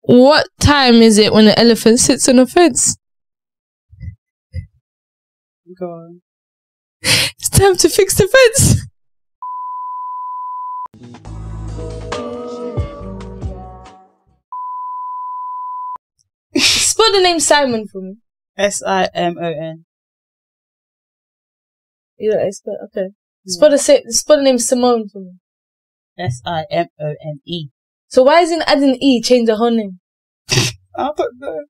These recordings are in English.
What time is it when the elephant sits on a fence? Go on. It's time to fix the fence. Spell the name Simon for me. Simon. You know, okay. Spell the name Simone for me. Simone. So why isn't adding E change the whole name? I don't know.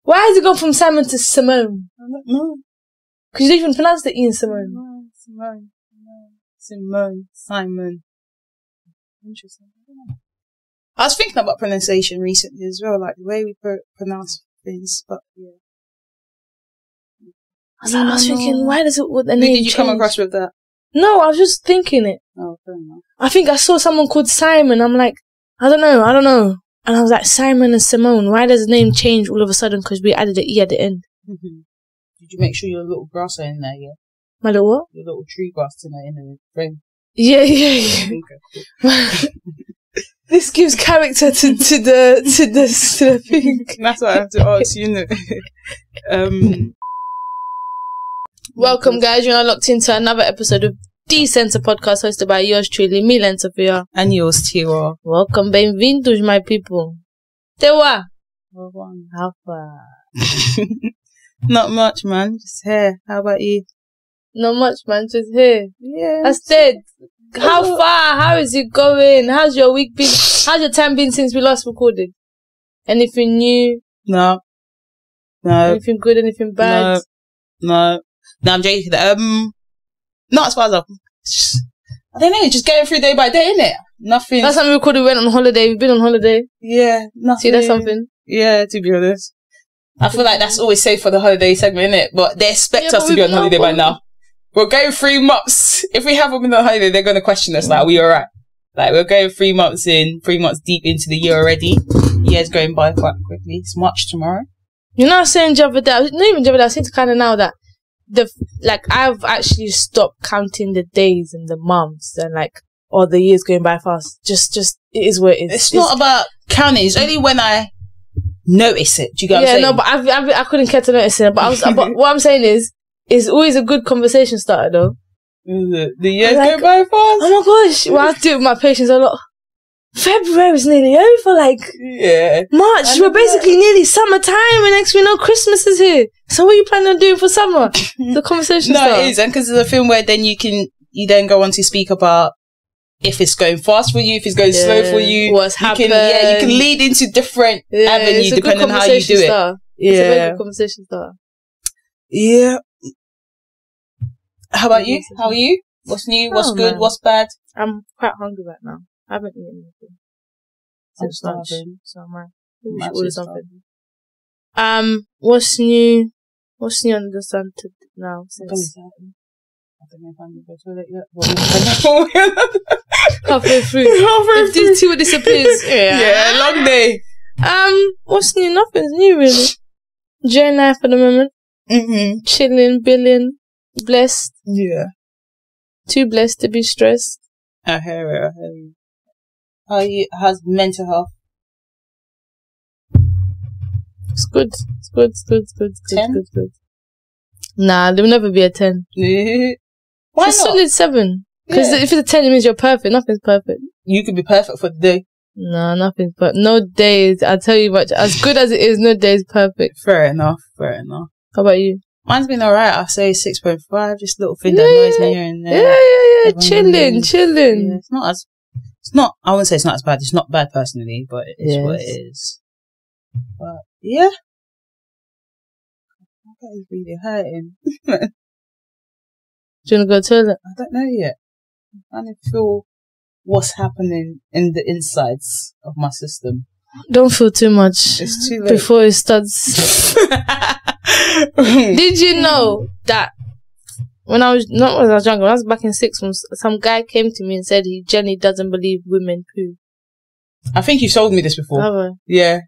Why has it gone from Simon to Simone? I don't know. Because you don't even pronounce the E in Simone. Simon. Interesting. I was thinking about pronunciation recently as well, like the way we pronounce things, but yeah. I was thinking, why does it, what the name Did you come across with that? No, I was just thinking it. Oh, fair enough. I think I saw someone called Simon. I'm like, I don't know. And I was like, Simon and Simone, why does the name change all of a sudden? Because we added an E at the end. Mm-hmm. Did you make sure your little grass are in there, yeah? My little what? Your little tree grass in the frame. Yeah. Okay, cool. This gives character to the thing. That's what I have to ask, you know. Welcome, guys. You're now locked into another episode of TheCensoredPodcast, hosted by yours truly, Milene Sophia. And yours, Tiwa. Welcome, bem-vindos, my people. Tiwa. How far? Not much, man. Just here. How about you? Not much, man. Just here. Yeah. I said, how far? How is it going? How's your week been? How's your time been since we last recorded? Anything new? No. Anything good? Anything bad? No, I'm joking. Not as far as I don't know, just going through day by day, innit? Nothing. Last time we recorded, we went on holiday. We've been on holiday. Yeah, nothing. See, that's something. Yeah, to be honest. I feel like that's always safe for the holiday segment, innit? But they expect us to be on holiday by now. We're going 3 months. If we haven't been on holiday, they're going to question us, like, are we alright? Like, we're going 3 months deep into the year already. Year's going by quite quickly. It's March tomorrow. You know, I was saying the other day, I was saying to kind of now that I've actually stopped counting the days and the months and the years going by fast. Just it is what it is. It's not about counting. It's only when I notice it. Do you get what I'm saying? Yeah, no, but I couldn't care to notice it. But but what I'm saying is, it's always a good conversation starter though. The years go by fast. Oh my gosh! Well, I do it with my patients a lot. February's nearly over, yeah. March, we're basically nearly summertime, and next we know Christmas is here. So what are you planning on doing for summer? The conversation starter. It is, and because it's a film where then you then go on to speak about if it's going fast for you, if it's going slow for you. What's happened. You can lead into different avenues depending on how you do it. Starter. Yeah. It's a very good conversation starter. Yeah. How about you? How are you? What's new? What's good? Man. What's bad? I'm quite hungry right now. I haven't eaten anything since lunch, so I might order something. What's new? What's new under the sun now? Since I don't know if I'm going to go to the toilet yet. Halfway through. If this Tiwa disappears, long day. What's new? Nothing's new really. Enjoying life at the moment. Mm-hmm. Chilling, billing, blessed. Yeah. Too blessed to be stressed. I hear it. How are you? How's mental health? It's good. 10? Good. Nah, there'll never be a 10. Why not? It's a solid 7. Because if it's a 10, it means you're perfect. Nothing's perfect. You could be perfect for the day. Nah, nothing's perfect. No day is, I'll tell you much. As good as it is, no day is perfect. Fair enough. How about you? Mine's been alright. I'll say 6.5. Just a little thing that annoys me here and there. Yeah. Chilling. Yeah, it's not, I wouldn't say it's not as bad. It's not bad personally, but it's what it is. But, yeah. My gut is really hurting. Do you want to go to the toilet? I don't know yet. I'm trying to feel what's happening in the insides of my system. Don't feel too much. It's too late. Before it starts. Did you know that when I was younger, when I was back in 6th, some guy came to me and said he generally doesn't believe women poo. I think you've told me this before. Have I? Yeah.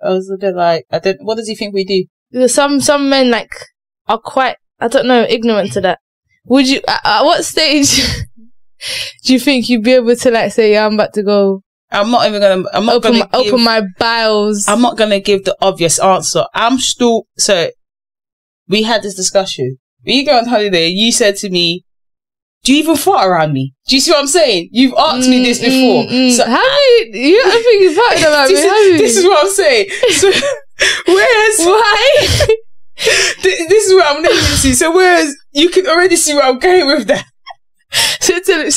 I was a bit like, what does he think we do? Some men are quite, I don't know, ignorant to that. Would you, at what stage do you think you'd be able to say, yeah, I'm about to go I'm not gonna open my bowels. I'm not gonna give the obvious answer. So we had this discussion. When you go on holiday, you said to me, do you even fart around me? Do you see what I'm saying? You've asked me this before. So have you? I think you've farted about me. This is what I'm saying. So whereas why? This is what I'm naming to. So whereas you can already see where I'm going with that. So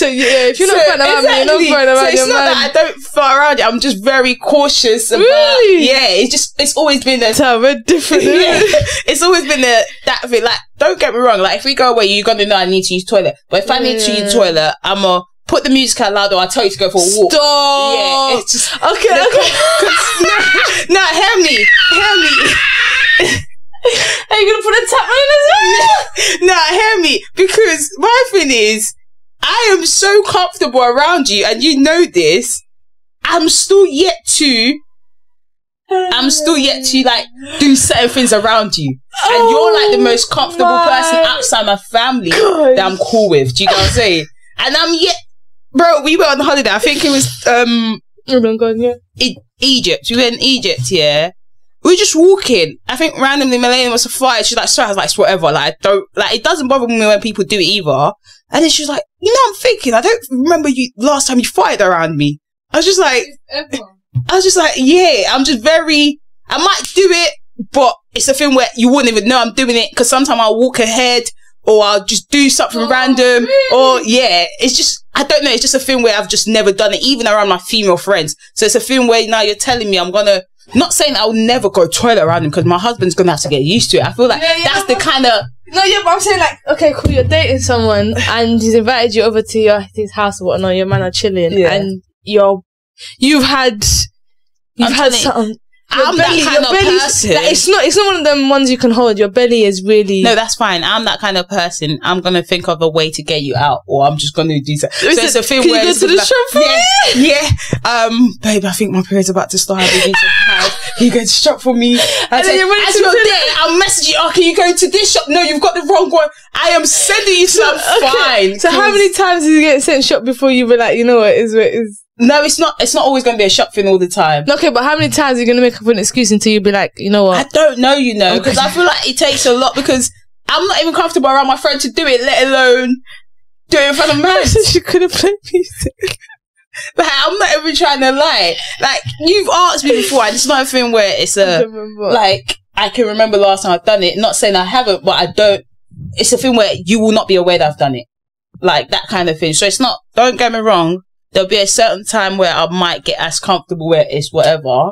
yeah, if you're not farting about me, you're not farting about it's your not man. that I don't fart around you. I'm just very cautious about. Really? Yeah, it's always been we're different. Yeah, it's always been that thing. Like, don't get me wrong. Like, if we go away, you're gonna know I need to use toilet. But if I need to use toilet, I'ma put the music out loud, or I'll tell you to go for a walk. Stop. Yeah, it's just okay. No, hear me. Are you gonna put a tap in as well? No, hear me. Because my thing is, I am so comfortable around you, and you know this. I'm still yet to like do certain things around you, and you're like the most comfortable person outside my family that I'm cool with. Do you know what I'm saying? And I'm yet, bro. We were on holiday. I think it was Egypt. We were in Egypt. Yeah. We were just walking. I think randomly Milene was a fire. She's like, sorry. I was like, it's whatever. Like, it doesn't bother me when people do it either. And then she was like, I'm thinking, I don't remember you last time you fired around me. I was just like, yeah, I'm just I might do it, but it's a thing where you wouldn't even know I'm doing it, because sometimes I'll walk ahead, or I'll just do something random, really? Or yeah, it's just, I don't know, it's just a thing where I've just never done it, even around my female friends. So it's a thing where now you're telling me I'm gonna, not saying I'll never go toilet around him, because my husband's gonna have to get used to it. I feel like that's the kind of... No, yeah, but I'm saying, like, okay, cool, you're dating someone and he's invited you over to his house or whatnot, your man are chilling, and you've had something. I'm that kind of person. Like, it's not one of them ones you can hold. Your belly is really... No, that's fine. I'm that kind of person. I'm going to think of a way to get you out, or I'm just going to do something. So it's a thing where... Can you go to the shop for me? Yeah. Babe, I think my period's about to start. Can you go to the shop for me? And then you're as you're there, I'll message you, can you go to this shop? No, you've got the wrong one. I am sending you some fine. So how many times did you get sent shop before you were like, you know what, it is? No, it's not always going to be a shop thing all the time. Okay, but how many times are you going to make up an excuse until you be like, you know what? I don't know, because I feel like it takes a lot, because I'm not even comfortable around my friend to do it, let alone do it in front of man. She could have played music. Like, I'm not even trying to lie. Like, you've asked me before, and it's not a thing where it's like, I can remember last time I've done it. Not saying I haven't, but I don't. It's a thing where you will not be aware that I've done it. Like, that kind of thing. So it's not, don't get me wrong, there'll be a certain time where I might get as comfortable where it's whatever.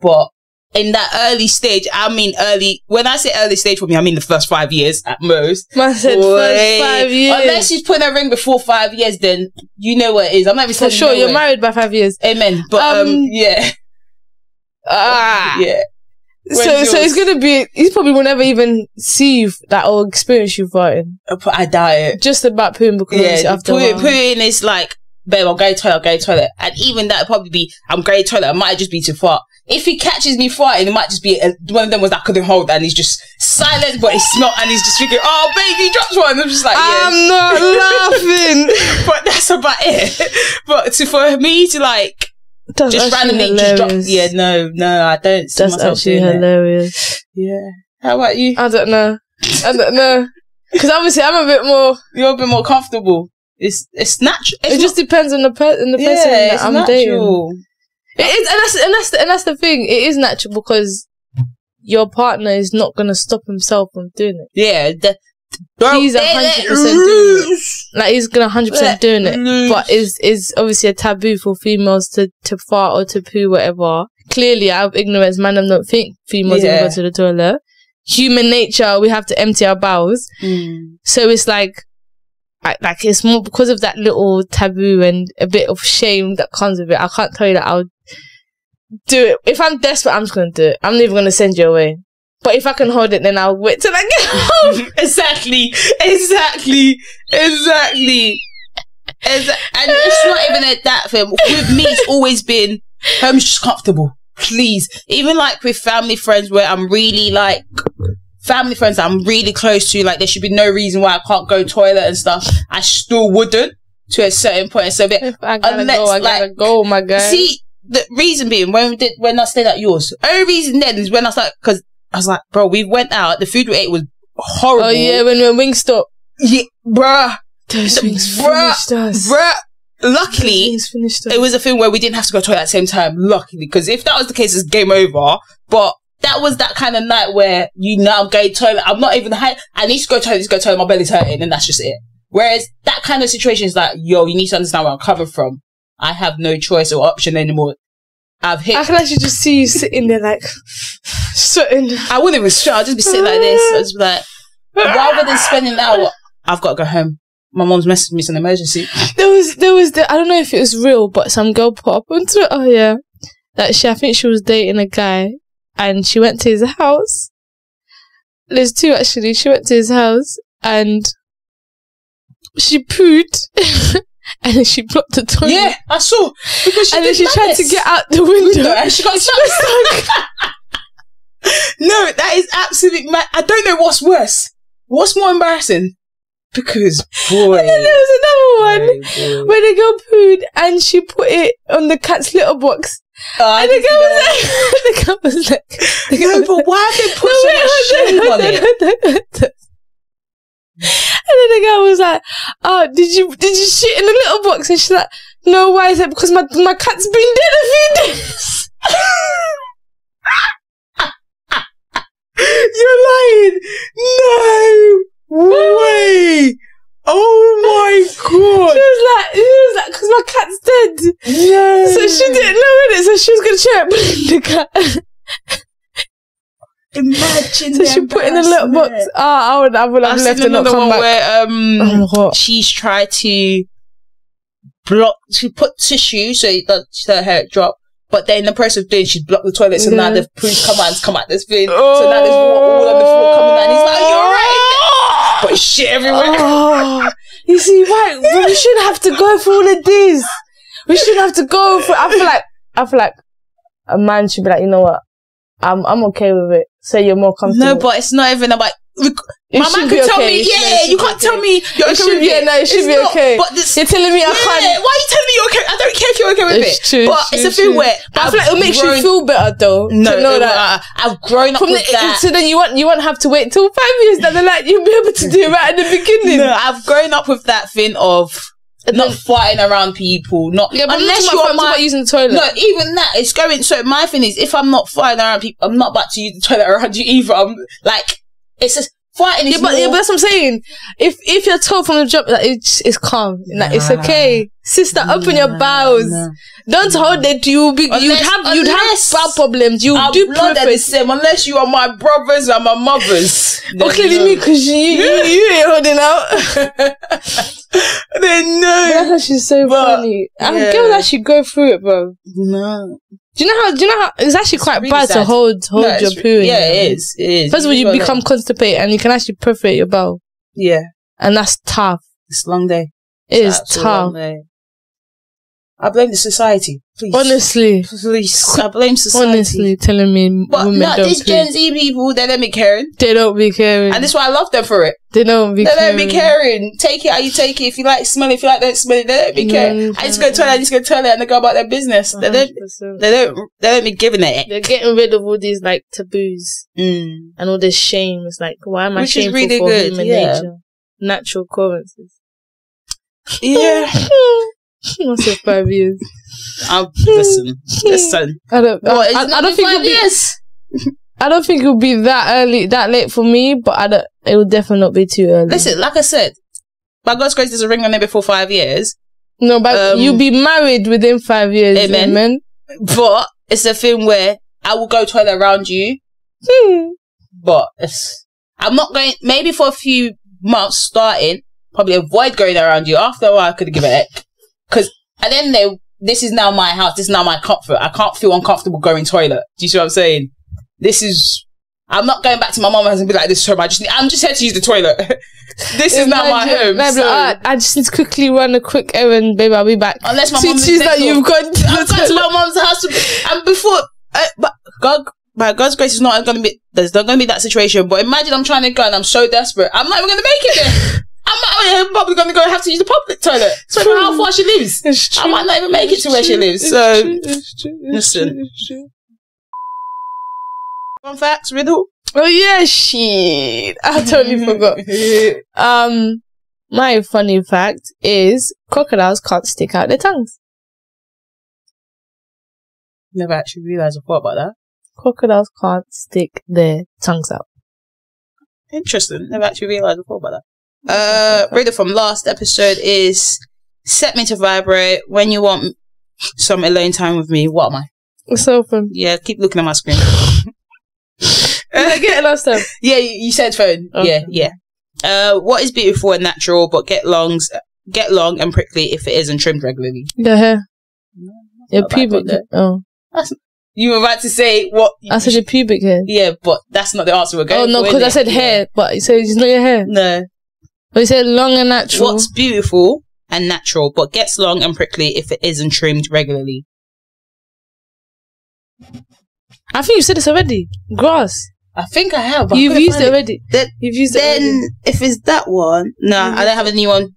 But in that early stage, when I say early stage for me, I mean the first 5 years at most. Man said first 5 years. Unless she's putting a ring before 5 years, then you know what it is. I'm not even for sure, you're married by 5 years. Amen. But, yeah. Yeah. So it's gonna be, he probably will never even see you or experience you farting. I doubt it. Just about pooing, because after pooing is like, babe, I'll go to toilet. And even that would probably be, I'm going to toilet, it might just be to fart. If he catches me farting, it might just be one of them ones that I couldn't hold, and he's just silent, but it's not, and he's just thinking, oh, babe, you dropped one. I'm just like, yeah. I'm not laughing. But that's about it. But for me to like, that's just randomly hilarious. just drop, no, I don't see that's myself actually doing hilarious. It. Yeah. How about you? I don't know. Because obviously I'm a bit more... You're a bit more comfortable. It's natural. It just depends on the person that I'm natural. Dating. It is, and that's the thing. It is natural because your partner is not gonna stop himself from doing it. Yeah, he's 100% doing it. Like, he's gonna 100% doing it. But is obviously a taboo for females to fart or to poo, whatever. Clearly, out of ignorance, man, I don't think females even go to the toilet. Human nature, we have to empty our bowels. So it's like it's more because of that little taboo and a bit of shame that comes with it. I can't tell you that I'll do it. If I'm desperate, I'm just going to do it. I'm not even going to send you away. But if I can hold it, then I'll wait till I get home. Exactly. And it's not even that thing. With me, it's always been, I'm just comfortable. Please. Even like with family friends where I'm really like, family friends that I'm really close to, like, there should be no reason why I can't go toilet and stuff. I still wouldn't to a certain point. So if I gotta go, my guy. See, the reason being, when I stayed at yours, the only reason then is when I started, because I was like, bro, we went out, the food we ate was horrible. Oh yeah, when we were Wingstop. Yeah, bruh. Those wings finished us. Bruh. Luckily, it was a thing where we didn't have to go to the toilet at the same time, luckily, because if that was the case, it's game over. But that was that kind of night where you now go to the toilet, I'm not even I need to go to the toilet, my belly's hurting, and that's just it. Whereas that kind of situation is like, yo, you need to understand where I'm coming from. I have no choice or option anymore. I can actually just see you sitting there like sweating. I wouldn't even sweat. I'd just be sitting like this. I'd just be like, rather than spending an hour, I've got to go home. My mom's messaged me, it's an emergency. There was I don't know if it was real, but some girl put up on Twitter, oh yeah, that I think she was dating a guy and she went to his house. There's two actually. She went to his house and she pooed and then she blocked the toilet. Yeah, I saw. Because and then she tried to get out the window and she got stuck. No, that is absolutely mad. I don't know what's worse. What's more embarrassing? Because, boy. And then there was another one where the girl pooed and she put it on the cat's litter box. And the girl was like, no, but why have they put so much shame on it? And then the girl was like, oh, did you shit in the litter box? And she's like, no, why is it? Because my cat's been dead a few days. You're lying. No way. Oh my god. She was like, because my cat's dead. No. So she didn't know it, so she was going to try and blame the cat. Imagine. So she put in a little box. I would have left her not come back. Where she's tried to block. She put tissue so it doesn't her drop. But then in the process of doing, she blocked the toilet. So now the poo's come out this thing. Oh. So now there's all on the floor coming out. And he's like, "Are you alright?" But shit everywhere. Oh. You see, right? But we shouldn't have to go for all of this. We shouldn't have to go for. I feel like a man should be like, you know what? I'm okay with it. So you're more comfortable. No, but it's not even about. My man can tell me, you can't tell me you're okay with it. No, it should be okay. But you're telling me I can't. Why are you telling me you're okay? I don't care if you're okay with it. True, but it's a thing where I feel like it makes you feel better though. No, to know that I've grown up with that. So then you won't have to wait till 5 years down the line. You'll be able to do it right at the beginning. No, I've grown up with that thing of not fighting around people. Unless you're about using the toilet. No, even that it's going. So my thing is, if I'm not fighting around people, I'm not about to use the toilet around you either. I'm like, it's just. Fighting is but that's what I'm saying. If you're told from the jump, like, it's calm, like, it's okay. Sister, open your bowels. Don't hold it. You'd have bowel problems. You do blood the same unless you are my brothers and my mothers. Okay, me because you ain't holding out. Then no. That's actually so funny. I'm girls actually go through it, bro. No. Do you know how it's actually quite really bad to hold your poo? Yeah, it is. First of all, you become constipated and you can actually perforate your bowel. Yeah. And that's tough. It's a long day. It is tough. I blame the society. Please. Honestly. Please. I blame society. Honestly, telling me but women don't these Gen Z people, they don't be caring. They don't be caring. And that's why I love them for it. They don't be caring. They don't be caring. Take it how you take it. If you like, smell it. If you like, don't smell it. They don't be caring. I just go to the toilet, and they go about their business. 100%. They don't be giving it. They're getting rid of all these like taboos and all this shame. It's like, why am I shameful really for human nature? Natural occurrences. Yeah. What's it, 5 years? Listen. I don't think 5 years. I don't think it'll be that late for me, but it will definitely not be too early. Listen, like I said, by God's grace, there's a ring on there before 5 years. No, but you'll be married within 5 years. Amen. But it's a thing where I will go toilet around you. But I'm not going, maybe for a few months starting, probably avoid going around you. After a while, I could give it a heck. Because at the end of the day, this is now my house. This is now my comfort. I can't feel uncomfortable going toilet. Do you see what I'm saying? I'm not going back to my mum's house and be like, this is home. I'm just here to use the toilet. This is not my home. So. I just need to quickly run a quick errand, baby. I'll be back. Unless my mum is that you've gone to my mum's house. And before, by God's grace, there's not going to be that situation. But imagine I'm trying to go and I'm so desperate. I'm not even going to make it there. I'm probably going to have to use the public toilet. So how far she lives. I might not even make it to where she lives. So, listen. Fun facts, riddle. Oh yeah, shit. I totally forgot. My funny fact is crocodiles can't stick out their tongues. Never actually realised I thought about that. Crocodiles can't stick their tongues out. Interesting. Never actually realised I thought about that. Riddle from last episode is set me to vibrate when you want some alone time with me. What am I? It's open. Yeah, keep looking at my screen. Did I get it last time? Yeah, you said phone. Okay. Yeah. What is beautiful and natural but get long and prickly if it isn't trimmed regularly? Your hair. No, your pubic hair. Oh. You were about to say what? I said your pubic hair. Yeah, but that's not the answer we're going for. Oh, no, because I said hair, but you said it's not your hair. No. But you said long and natural. What's beautiful and natural, but gets long and prickly if it isn't trimmed regularly? I think you said this already. Grass. I think I have. But You've used it already. You've used it already. Then, if it's that one, no, I don't have a new one.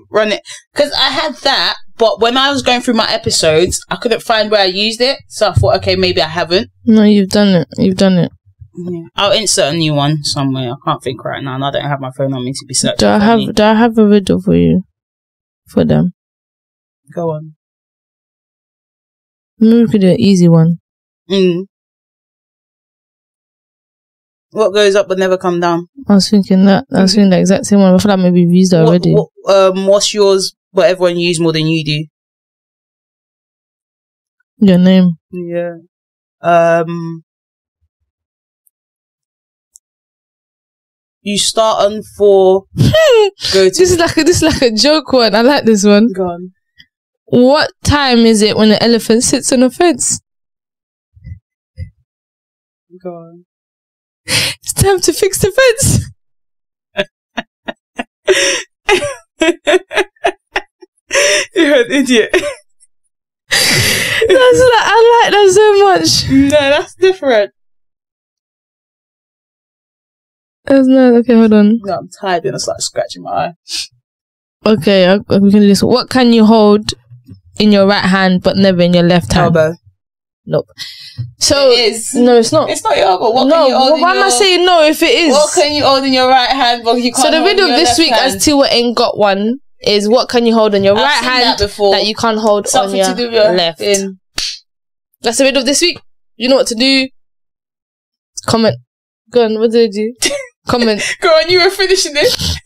Run it. Because I had that, but when I was going through my episodes, I couldn't find where I used it. So I thought, okay, maybe I haven't. No, you've done it. You've done it. Yeah. I'll insert a new one somewhere. I can't think right now, and I don't have my phone on me to be searching. Do I have a riddle for you? For them? Go on. Maybe we could do an easy one. What goes up but never come down? I was thinking that. I was thinking the exact same one. I feel like maybe we've used it already. What's yours but everyone use more than you do? Your name. Yeah. You start on 4. This is like a joke one. I like this one. Go on. What time is it when the elephant sits on a fence? Go on. It's time to fix the fence. You're an idiot. I like that so much. No, that's different. That's not okay. Hold on. No, I'm tired and I start scratching my eye. Okay, we can do this. What can you hold in your right hand but never in your left hand? Elbow. Nope. So it is. No, it's not. It's not your elbow. What can you hold why am I saying no if it is? What can you hold in your right hand but you can't? So the riddle of this week, as Tiwa ain't got one, is what can you hold on your right hand that you can't hold on your left? That's the riddle of this week. You know what to do. Comment. Go on. What did I do? Comment. Go on. You were finishing this.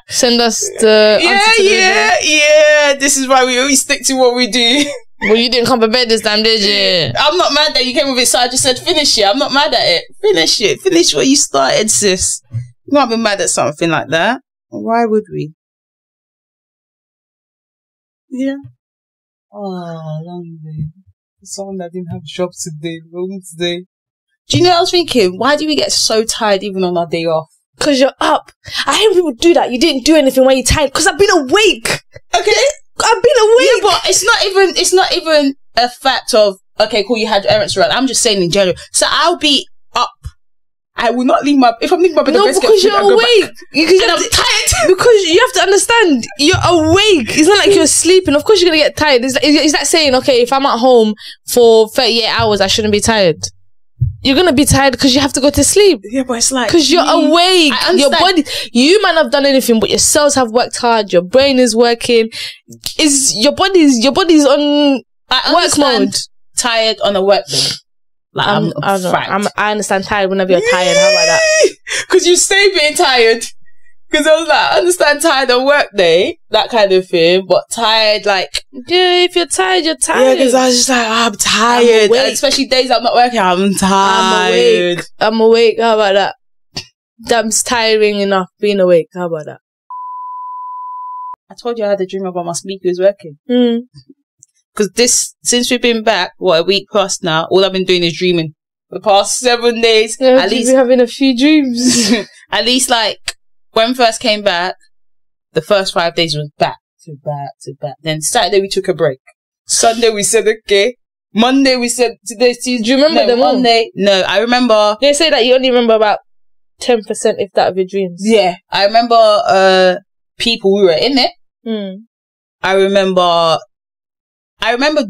Send us the answer to the riddle. Yeah. This is why we always stick to what we do. Well, you didn't come prepared this time, did you? I'm not mad that you came with it, so I just said finish it. I'm not mad at it. Finish it. Finish what you started, sis. You can't be mad at something like that. Why would we? Yeah. Oh, long day. Someone that didn't have a job today, home today. Do you know what I was thinking? Why do we get so tired even on our day off? Because you're up. I hate when people do that. You didn't do anything when you're tired. Because I've been awake. Okay. I've been awake. Yeah, but it's not even a fact of, okay, cool, you had errands to run. I'm just saying in general. So I'll be up. I will not leave if I'm leaving my bed, no, because you're awake. And I'm tired. Because you have to understand, you're awake. It's not like you're sleeping. Of course you're going to get tired. It's like saying, okay, if I'm at home for 38 hours, I shouldn't be tired. You're going to be tired because you have to go to sleep. Yeah, but it's like... Because you're awake. Your body... You might not have done anything, but your cells have worked hard. Your brain is working. Your body's on work mode. Tired on a work day. Like, I understand tired whenever you're tired. How about that? Because you stay being tired. Because I was like, I understand tired on work day, that kind of thing, but tired, like... Yeah, if you're tired, you're tired. Yeah, because I was just like, I'm tired. Especially days I'm not working, I'm tired. I'm awake. How about that? That's tiring enough, being awake. How about that? I told you I had a dream about my speakers working. Because since we've been back, a week plus now, all I've been doing is dreaming. For the past 7 days. Yeah, at least... You've been having a few dreams. At least, like... When we first came back, the first 5 days was back to back to back. Then Saturday we took a break. Sunday we said okay. Monday we said today's Tuesday. Do you remember them Monday? No, I remember. They say that you only remember about 10%, if that, of your dreams. Yeah. I remember people who were in it. I remember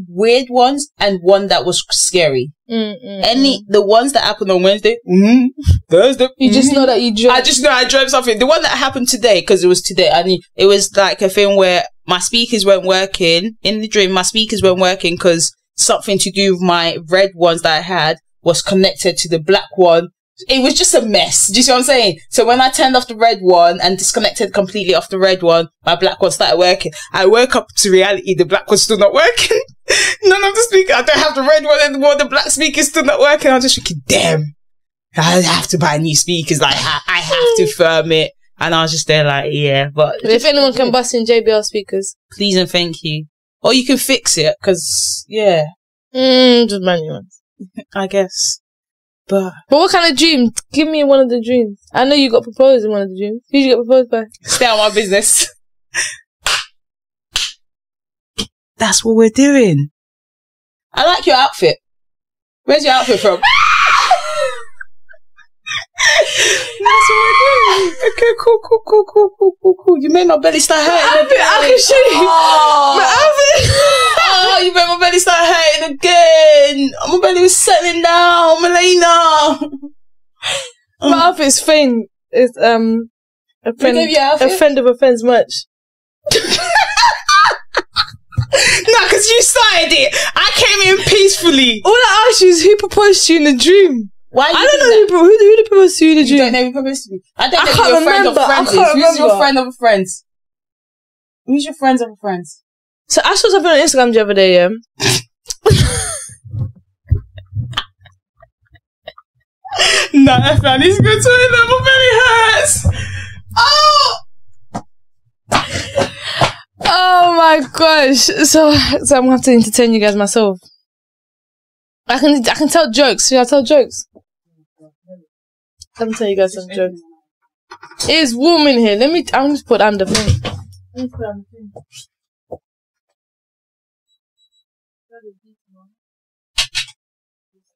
weird ones and one that was scary. The ones that happened on Wednesday, Thursday. You just know that you dreamt. I just know I dreamt something. The one that happened today, because it was today, it was like a thing where my speakers weren't working. In the dream, my speakers weren't working because something to do with my red ones that I had was connected to the black one. It was just a mess. Do you see what I'm saying? So when I turned off the red one and disconnected completely off the red one, my black one started working. I woke up to reality. The black one's still not working. None of the speakers. I don't have the red one anymore. The black speaker's still not working. I'm just thinking, damn, I have to buy new speakers. Like, I have to firm it. And I was just there like, yeah, but if anyone can bust in JBL speakers, please and thank you. Or you can fix it, because, yeah. Just manual ones. I guess. But what kind of dream? Give me one of the dreams. I know you got proposed in one of the dreams. Who did you get proposed by? Stay out of my business. That's what we're doing. I like your outfit. Where's your outfit from? That's what we're doing. Okay, cool. You made my belly start hurting. I can show you. My outfit. Oh, you made my belly start hurting again. My belly was settling down, Milene. My outfit's faint. It's a friend of a friend's merch. No, because you started it. I came in peacefully. All I asked you is who proposed to you in the dream. Why? I don't know who proposed to you in the dream. You don't know who proposed to me. I don't know who your friend of friends is. Who's your friend of friends? Who's your friends of friends? So I saw something on Instagram the other day, yeah. Nah, I need to go to the toilet. My belly hurts. Oh my gosh. So I'm gonna have to entertain you guys myself. I can tell jokes. Should I tell jokes? Let me tell you guys some jokes. It's warm in here. I'll just put on the thing. Let me put on the thing.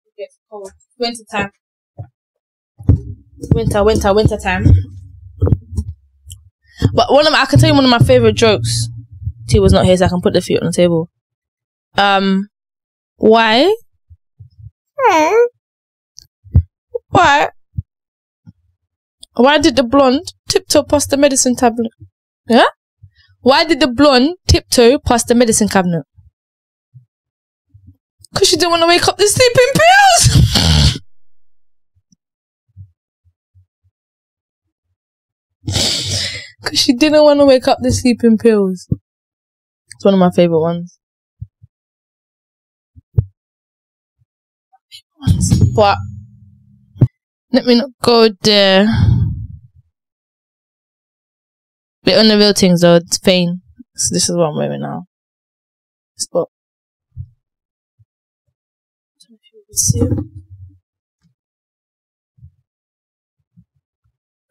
It gets cold. Winter time. Winter time. But I can tell you one of my favorite jokes. Tiwa's not here, so I can put the feet on the table. Why? Why did the blonde tiptoe past the medicine cabinet? Yeah? Why did the blonde tiptoe past the medicine cabinet? Because she didn't want to wake up the sleeping pills. Because she didn't want to wake up the sleeping pills. It's one of my favourite ones. But let me not go there. But on the real things though, it's pain. So this is what I'm wearing now. Spot.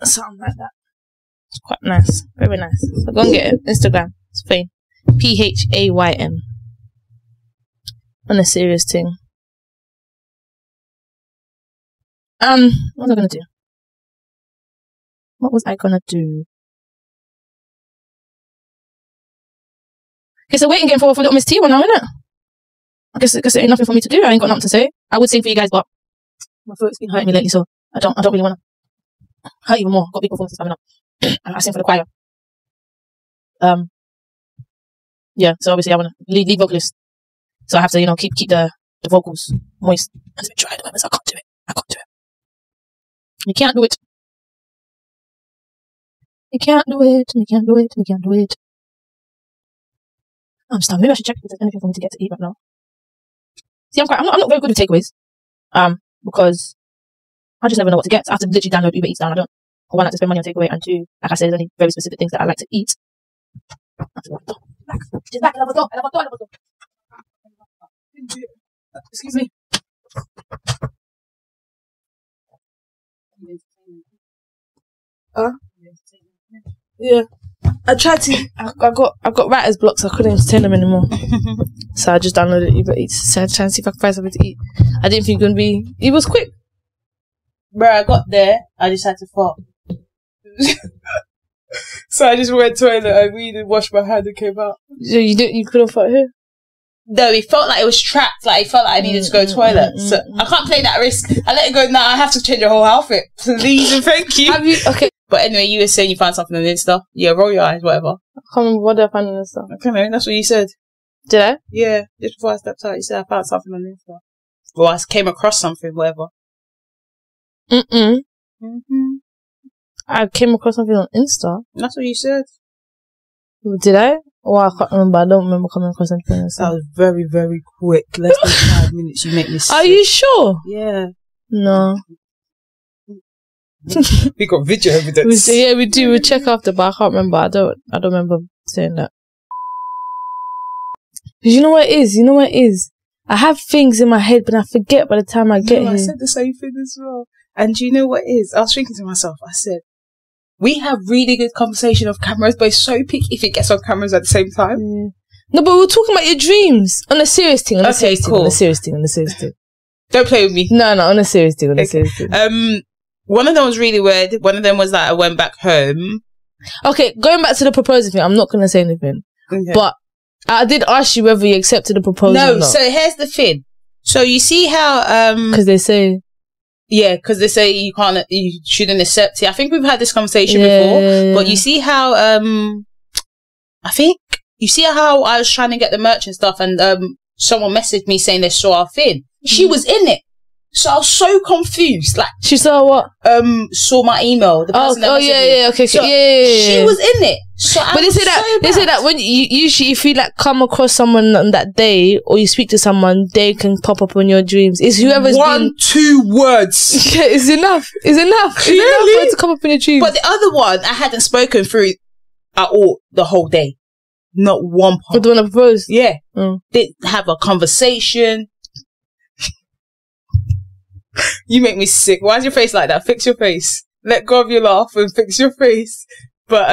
Something like that. It's quite nice. Very nice. So go and get it. Instagram. It's Fayn. PHAYN. On a serious thing. What was I gonna do? Okay, so waiting game for little Miss Tiwa now, innit? I guess there ain't nothing for me to do. I ain't got nothing to say. I would sing for you guys, but my throat's been hurting me lately, so I don't really wanna hurt even more. Got big performances coming up. I sing for the choir. Yeah, so obviously I wanna lead vocalist. So I have to, keep the vocals moist. It's a bit dry at the moment, so I can't do it. You can't do it. You can't do it. I'm starving. Maybe I should check if there's anything for me to get to eat right now. See, I'm not very good with takeaways. Because I just never know what to get. So I have to literally download Uber Eats down. I don't want to spend money on takeaway, and two, like I said, there's only very specific things that I like to eat. She's back. I love a door. Excuse me. Yeah. I tried to. I got writer's blocks. So I couldn't entertain them anymore. So I just downloaded Uber Eats. So I tried to see if I could find something to eat. I didn't think it was gonna be. It was quick. Bro, I got there, I just had to fart. So I just went to the toilet, I really washed my hand and came out. So you couldn't fart here? No, it felt like it was trapped. Like, it felt like I needed to go to the toilet. So I can't play that risk. I let it go. Now I have to change your whole outfit. Please and thank you. Okay. But anyway, you were saying you found something on Insta. Yeah, roll your eyes, whatever. I can't remember what I found on Insta. Okay, man, that's what you said. Did I? Yeah, just before I stepped out, you said I found something on Insta. Or I came across something, whatever. I came across something on Insta. That's what you said. Did I? Oh, I can't remember. I don't remember coming across something on Insta. That was very, very quick. Less than 5 minutes. You make me sick. Are you sure? Yeah. No. We got video evidence. We do. We'll check after, but I can't remember. I don't remember saying that. You know what it is? I have things in my head, but I forget by the time I get here. I said the same thing as well. And do you know what it is? I was thinking to myself, I said, we have really good conversation off cameras, but it's so peak if it gets on cameras at the same time. Yeah. No, but we're talking about your dreams. On a serious thing. On a serious thing. Don't play with me. No, on a serious thing. One of them was really weird. One of them was that I went back home. Okay, going back to the proposal thing, I'm not going to say anything. Okay. But I did ask you whether you accepted the proposal or not. No, so here's the thing. So you see how... Because they say... Yeah, because they say you shouldn't accept it. I think we've had this conversation before. But you see how... You see how I was trying to get the merch and stuff, and someone messaged me saying they saw our thing. She was in it. So I was so confused. Like, she saw what? Saw my email. The person that yeah, okay. So she was in it. So but they say that when you usually, if you like come across someone on that day, or you speak to someone, they can pop up on your dreams. It's whoever's 2 words. Yeah, it's enough. It's enough. Clearly? It's enough for it to come up in your dreams. But the other one, I hadn't spoken through at all the whole day. Not one part. With the one that proposed? Yeah. Didn't have a conversation. You make me sick. Why is your face like that? Fix your face. Let go of your laugh and fix your face. But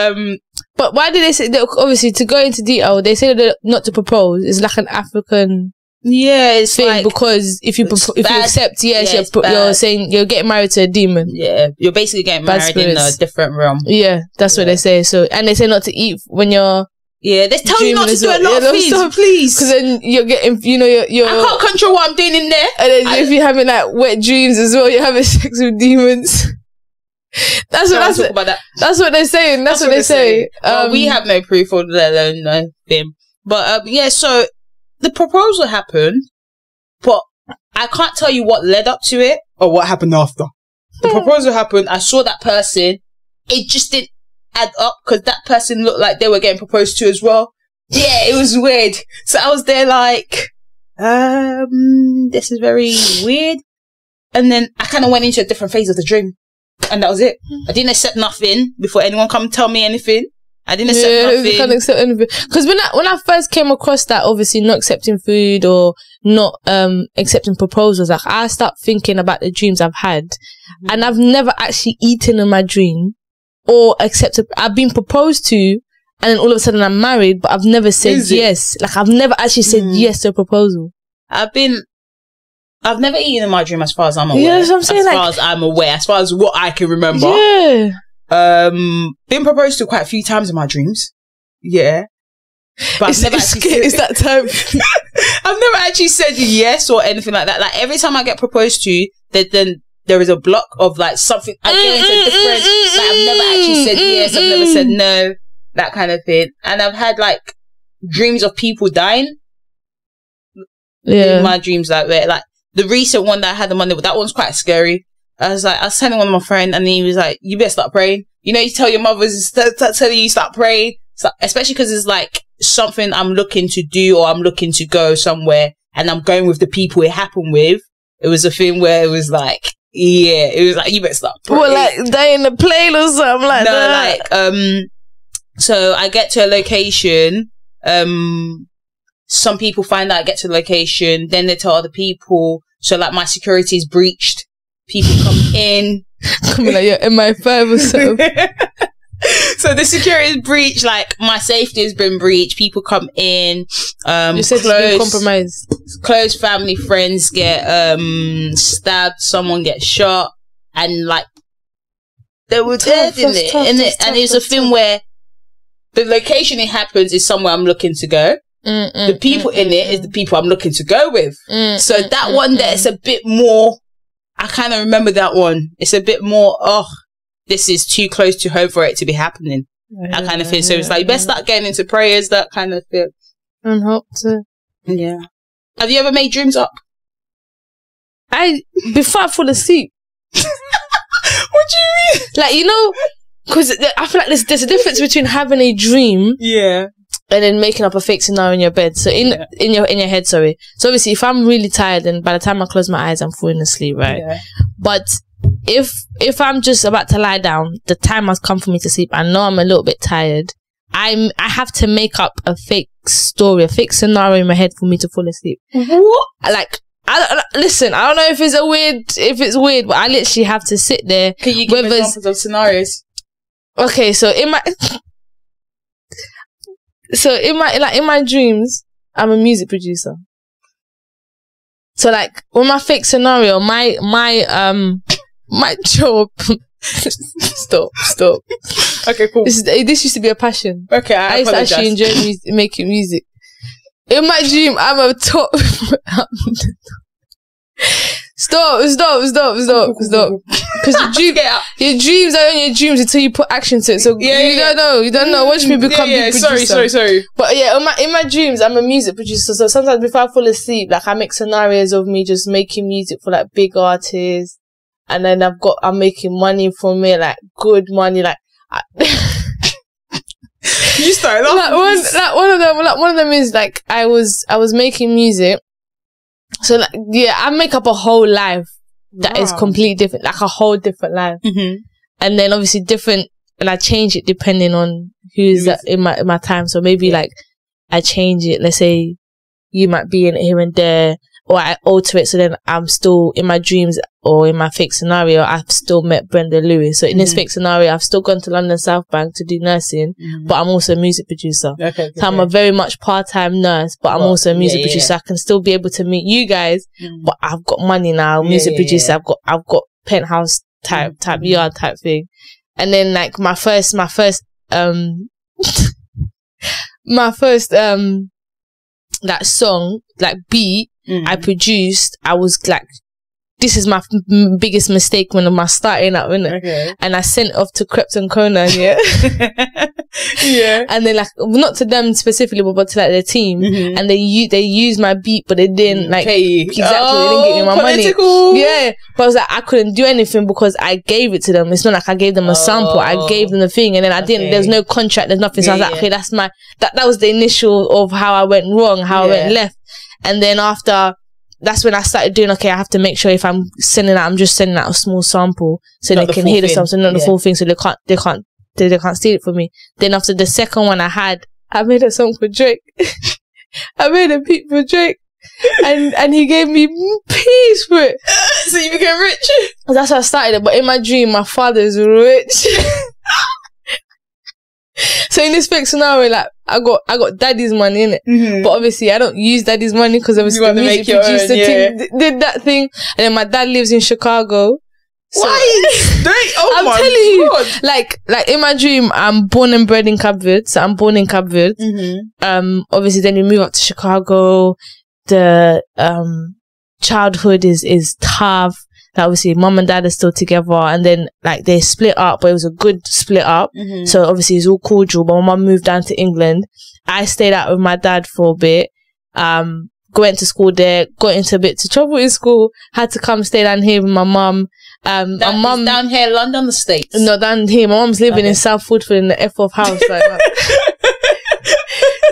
why did they say that? Obviously, to go into detail, they say that not to propose is like an African it's thing, like, because if you accept, you're saying you're getting married to a demon. Yeah, you're basically getting married in a different realm. Yeah, that's what they say. So, and they say not to eat when you're. Yeah, they tell you not to do a lot of things, please. Because then you're getting, you're... I can't control what I'm doing in there. And then if you're having like wet dreams as well, you're having sex with demons. That's what they're saying. That's what they say. Well, we have no proof, or let alone no thing. But so the proposal happened, but I can't tell you what led up to it or what happened after. The proposal happened. I saw that person. It just didn't add up, because that person looked like they were getting proposed to as well. Yeah, it was weird. So I was there like, this is very weird. And then I kind of went into a different phase of the dream, and that was it. I didn't accept nothing before anyone come tell me anything. I didn't accept nothing. You can't accept anything. Because when I first came across that, obviously not accepting food or not accepting proposals, like I start thinking about the dreams I've had, and I've never actually eaten in my dream. Or accepted, I've been proposed to, and then all of a sudden I'm married, but I've never said yes. Like, I've never actually said yes to a proposal. I've never eaten in my dream, as far as I'm aware. Yeah, that's what I'm saying. As far as I'm aware, as far as what I can remember. Yeah. Been proposed to quite a few times in my dreams. Yeah. But I've never actually said that time. I've never actually said yes or anything like that. Like, every time I get proposed to, then there is a block of like something. I get into different. Like, I've never actually said yes. I've never said no. That kind of thing. And I've had like dreams of people dying. Yeah. In my dreams, like where like the recent one that I had on Monday, that one's quite scary. I was telling one of my friends, and he was like, "You better start praying." You know, you tell your mothers, start telling you start praying, especially because it's like something I'm looking to do, or I'm looking to go somewhere, and I'm going with the people it happened with. It was a thing where it was like. Yeah, it was like, you better stop praying. Well, like, they in the plane or something like that? No, like, so I get to a location, some people find out I get to the location, then they tell other people, so like my security is breached, people come in. Coming like, you're MI5 or something. So the security is breached, like my safety has been breached, people come in, you said it's been compromised. Close family, friends get stabbed, someone gets shot, and like they were dead in it, and it's a thing where the location it happens is somewhere I'm looking to go. The people in it is the people I'm looking to go with. So that one there is a bit more. I kind of remember that one. It's a bit more. Oh, this is too close to home for it to be happening. That kind of thing. So it's like, you best start getting into prayers, that kind of thing. And hope to. Yeah. Have you ever made dreams up? Before I fall asleep. What do you mean? Like, you know, because I feel like there's a difference between having a dream. Yeah. And then making up a fake scenario in your bed. So in your head, sorry. So obviously, if I'm really tired, then by the time I close my eyes, I'm falling asleep, right? Yeah. But if I'm just about to lie down, the time has come for me to sleep. I know I'm a little bit tired. I have to make up a fake story, a fake scenario in my head for me to fall asleep. What? Like, listen, I don't know if it's weird, but I literally have to sit there. Can you give examples of scenarios? Okay, so in my dreams, I'm a music producer. So like, with my fake scenario, my job. Stop. Okay, cool. This used to be a passion. Okay, I used to actually enjoy making music. In my dream, I'm a top. Stop. Because your dreams are only your dreams until you put action to it. So you don't know. Watch me become big producer. Sorry. But yeah, in my dreams, I'm a music producer. So sometimes before I fall asleep, like I make scenarios of me just making music for like big artists, and then I'm making money from it, like good money, like. You started off one of them is like I was making music. So like, yeah, I make up a whole life that is completely different, like a whole different life. And then obviously different, and I change it depending on who's in my time. So maybe like I change it. Let's say you might be in it here and there, or I alter it. So then I'm still in my dreams or in my fake scenario, I've still met Brenda Lewis. So in this fake scenario, I've still gone to London South Bank to do nursing, but I'm also a music producer. So I'm a very much part-time nurse, but I'm also a music producer. I can still be able to meet you guys, but I've got money now, music producer. I've got penthouse type yard type thing. And then like my first that song, like beat, I produced, I was like, this is my biggest mistake when I'm starting out, innit? Okay. And I sent it off to Krept and Kona, yeah. And then like, not to them specifically, but to like their team. And they used my beat, but they didn't like, they didn't give me my money. Yeah. But I was like, I couldn't do anything because I gave it to them. It's not like I gave them a sample. I gave them the thing, and then I didn't, there's no contract, there's nothing. So I was like, okay, that's that was the initial of how I went wrong, how I went left. And then after, that's when I started doing, okay, I have to make sure if I'm sending out, I'm just sending out a small sample so they can hear the song, so not the full thing, so they can't steal it from me. Then after the second one I made a song for Drake. I made a beat for Drake. And he gave me peace for it. So you became rich? That's how I started it. But in my dream, my father is rich. So in this fake scenario, like I got daddy's money in it, but obviously I don't use daddy's money because obviously the music producer did that thing, and then my dad lives in Chicago. So I'm telling you, like in my dream, I'm born and bred in Cape Verde, so I'm born in Cape Verde. Obviously then we move up to Chicago. The childhood is tough. Like obviously mum and dad are still together, and then like they split up, but it was a good split up. So obviously it's all cordial, but my mum moved down to England. I stayed out with my dad for a bit, went to school there, got into a bit of trouble in school, had to come stay down here with my mum. My mum down here, London, the States? No, down here. My mum's living in South Woodford in the F-off house like that.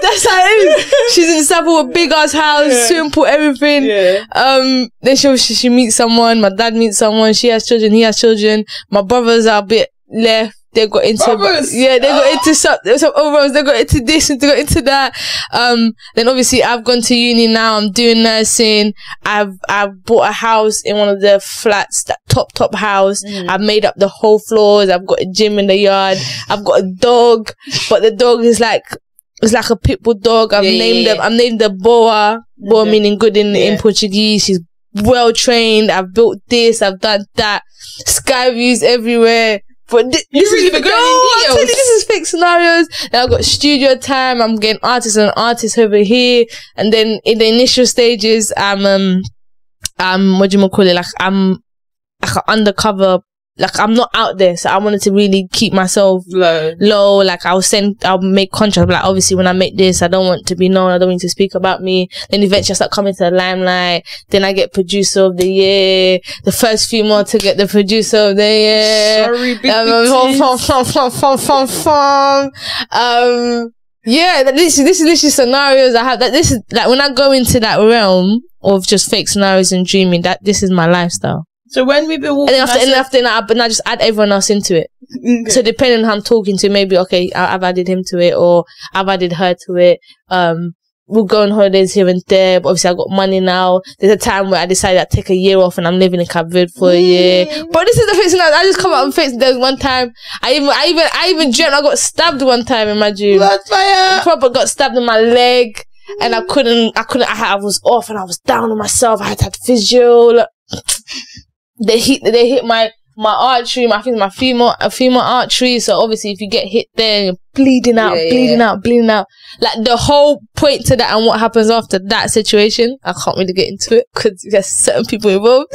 That's how it is. She's in Southwood with a big ass house, swimming pool, everything. Then she meets someone. My dad meets someone. She has children. He has children. My brothers are a bit left. They got into they got into some overalls. They got into this and they got into that. Then obviously I've gone to uni now. I'm doing nursing. I've bought a house in one of the flats, that top house. I've made up the whole floors. I've got a gym in the yard. I've got a dog, but the dog is like, it's like a pit bull dog. I've named her Boa. Boa meaning good in Portuguese. She's well trained. I've built this. I've done that. Sky views everywhere. But this is I'm telling you, this is fake scenarios. Then I've got studio time. I'm getting artists over here. And then in the initial stages, what do you call it? Like I'm like an undercover. Like I'm not out there, so I wanted to really keep myself low. Like I'll make contracts. Like obviously, when I make this, I don't want to be known. I don't want to speak about me. Then eventually, I start coming to the limelight. Then I get producer of the year. The first few more to get the producer of the year. Sorry, yeah, this is literally scenarios I have. That this is like when I go into that realm of just fake scenarios and dreaming. That this is my lifestyle. So when we've been walking, and then after that, I just add everyone else into it. Okay. So depending on who I'm talking to, maybe okay, I've added him to it, or I've added her to it. We'll go on holidays here and there. But obviously, I got money now. There's a time where I decided I'd take a year off, and I'm living in Cape Verde for a year. But this is the fixing. I just come out and fix. There was one time I even dreamt I got stabbed one time in my dream. Blood fire. I probably got stabbed in my leg, and I was off, and I was down on myself. I had to have physio. They hit my artery, I think my femur artery. So obviously, if you get hit there, you're bleeding out. Like the whole point to that and what happens after that situation, I can't really get into it because there's certain people involved.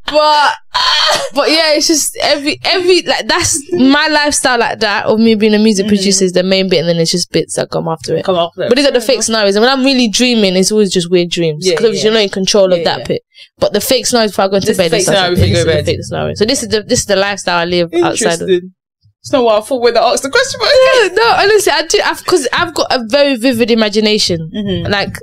But yeah, it's just every like that's my lifestyle like that of me being a music producer is the main bit, and then it's just bits that come after it. But these are the fake scenarios, and when I'm really dreaming, it's always just weird dreams because you're not in control of that bit. But the fake scenarios before I go into bed, this is the fake scenario. So this is the lifestyle I live outside of. It's not what I thought when I asked the question. But yeah, no, honestly, I do because I've got a very vivid imagination. Like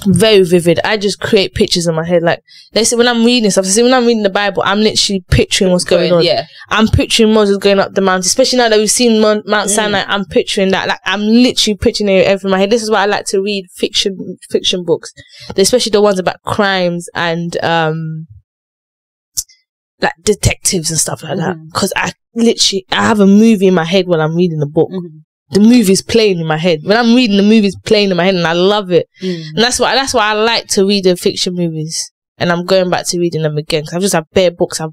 very vivid. I just create pictures in my head. Like they say when I'm reading stuff, when I'm reading the Bible, I'm literally picturing what's going on. Yeah, I'm picturing Moses going up the mountain, especially now that we've seen Mount Sinai. I'm picturing that. Like I'm literally picturing it in my head. This is why I like to read fiction books, especially the ones about crimes and like detectives and stuff like that. Because I have a movie in my head when I'm reading the book. The movie's playing in my head. When I'm reading, the movie's playing in my head, and I love it. And that's why I like to read the fiction movies. And I'm going back to reading them again because I've just had bare books. I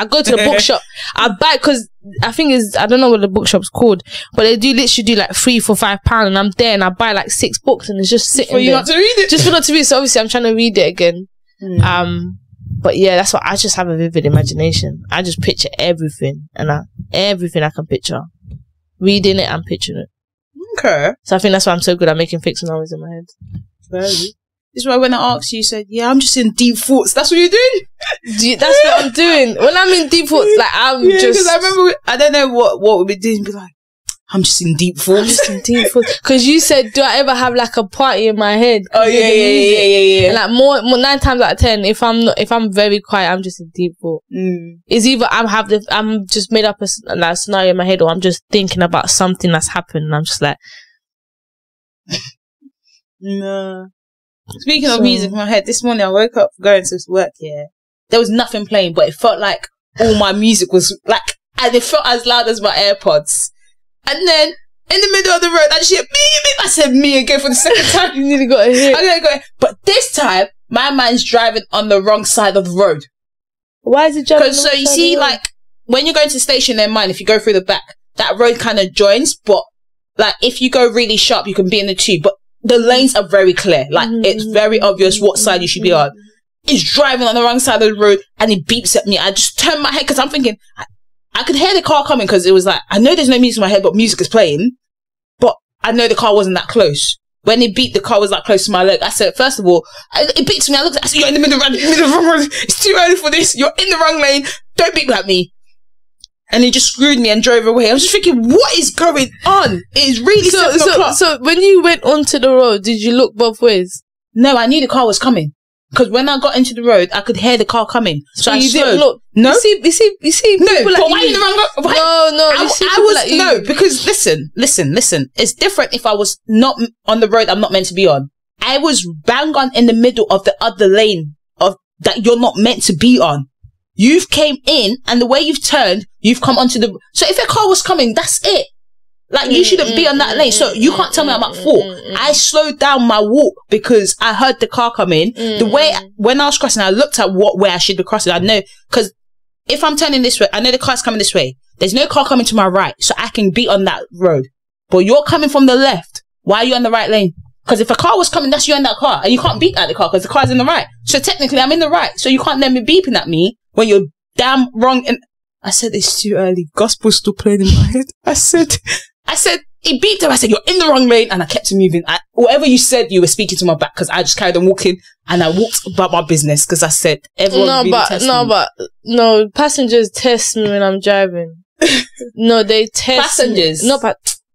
go to the bookshop. I buy because I think I don't know what the bookshop's called, but they do literally do like £3 for £5, and I'm there and I buy like 6 books and it's just sitting there. For you not to read it. Just for not to read it. So obviously I'm trying to read it again. But yeah, that's what I just have a vivid imagination. I just picture everything everything I can picture. Reading it and picturing it. Okay. So I think that's why I'm so good at making fake scenarios in my head. Very. This is why when I asked you, you said, yeah, I'm just in deep thoughts. That's what you're doing? That's what I'm doing. When I'm in deep thoughts, like I'm just... because I remember, I don't know what we'd be doing, be like, I'm just in deep thoughts. I'm just in deep thoughts. Because you said, do I ever have like a party in my head? Oh yeah. And like more 9 times out of 10, if I'm very quiet, I'm just in deep thought. It's either I'm just made up a scenario in my head, or I'm just thinking about something that's happened, and I'm just like, no. Speaking of music in my head, this morning I woke up going to work. Yeah, there was nothing playing, but it felt like all my music was like, and it felt as loud as my AirPods. And then in the middle of the road, I just hear beep. I said me again for the second time. You nearly got a hit. I'm gonna go, but this time my man's driving on the wrong side of the road. Why is it driving? Because so you see, like when you're going to the station in mine, if you go through the back, that road kind of joins. But like if you go really sharp, you can be in the tube. But the lanes are very clear. Like it's very obvious what side you should be on. He's driving on the wrong side of the road, and he beeps at me. I just turn my head because I'm thinking. I could hear the car coming because it was like, I know there's no music in my head, but music is playing. But I know the car wasn't that close. When it beat, the car was that close to my leg. I said, first of all, it beats me. I looked at it, I said, you're in the middle of the wrong road. It's too early for this. You're in the wrong lane. Don't beep at me. And he just screwed me and drove away. I was just thinking, what is going on? It's really 7 o'clock. So when you went onto the road, did you look both ways? No, I knew the car was coming. Because when I got into the road, I could hear the car coming. So I slowed. Didn't look. No? You see no, but why in the wrong road? No, because listen. It's different if I was not on the road I'm not meant to be on. I was bang on in the middle of the other lane of that you're not meant to be on. You've came in, and the way you've turned, you've come onto the... So if a car was coming, that's it. Like, you shouldn't be on that lane. So you can't tell me I'm at fault. I slowed down my walk because I heard the car come in. The way, when I was crossing, I looked at what way I should be crossing. I know, because if I'm turning this way, I know the car's coming this way. There's no car coming to my right, so I can be on that road. But you're coming from the left. Why are you on the right lane? Because if a car was coming, that's you in that car. And you can't beep at the car because the car's in the right. So technically, I'm in the right. So you can't then be beeping at me when you're damn wrong. And I said, it's too early. Gospel's still playing in my head. I said, he beeped him. I said, you're in the wrong lane. And I kept moving. Whatever you said, you were speaking to my back because I just carried on walking and I walked about my business because I said, everyone No, passengers test me when I'm driving. No, they test passengers. Me. No,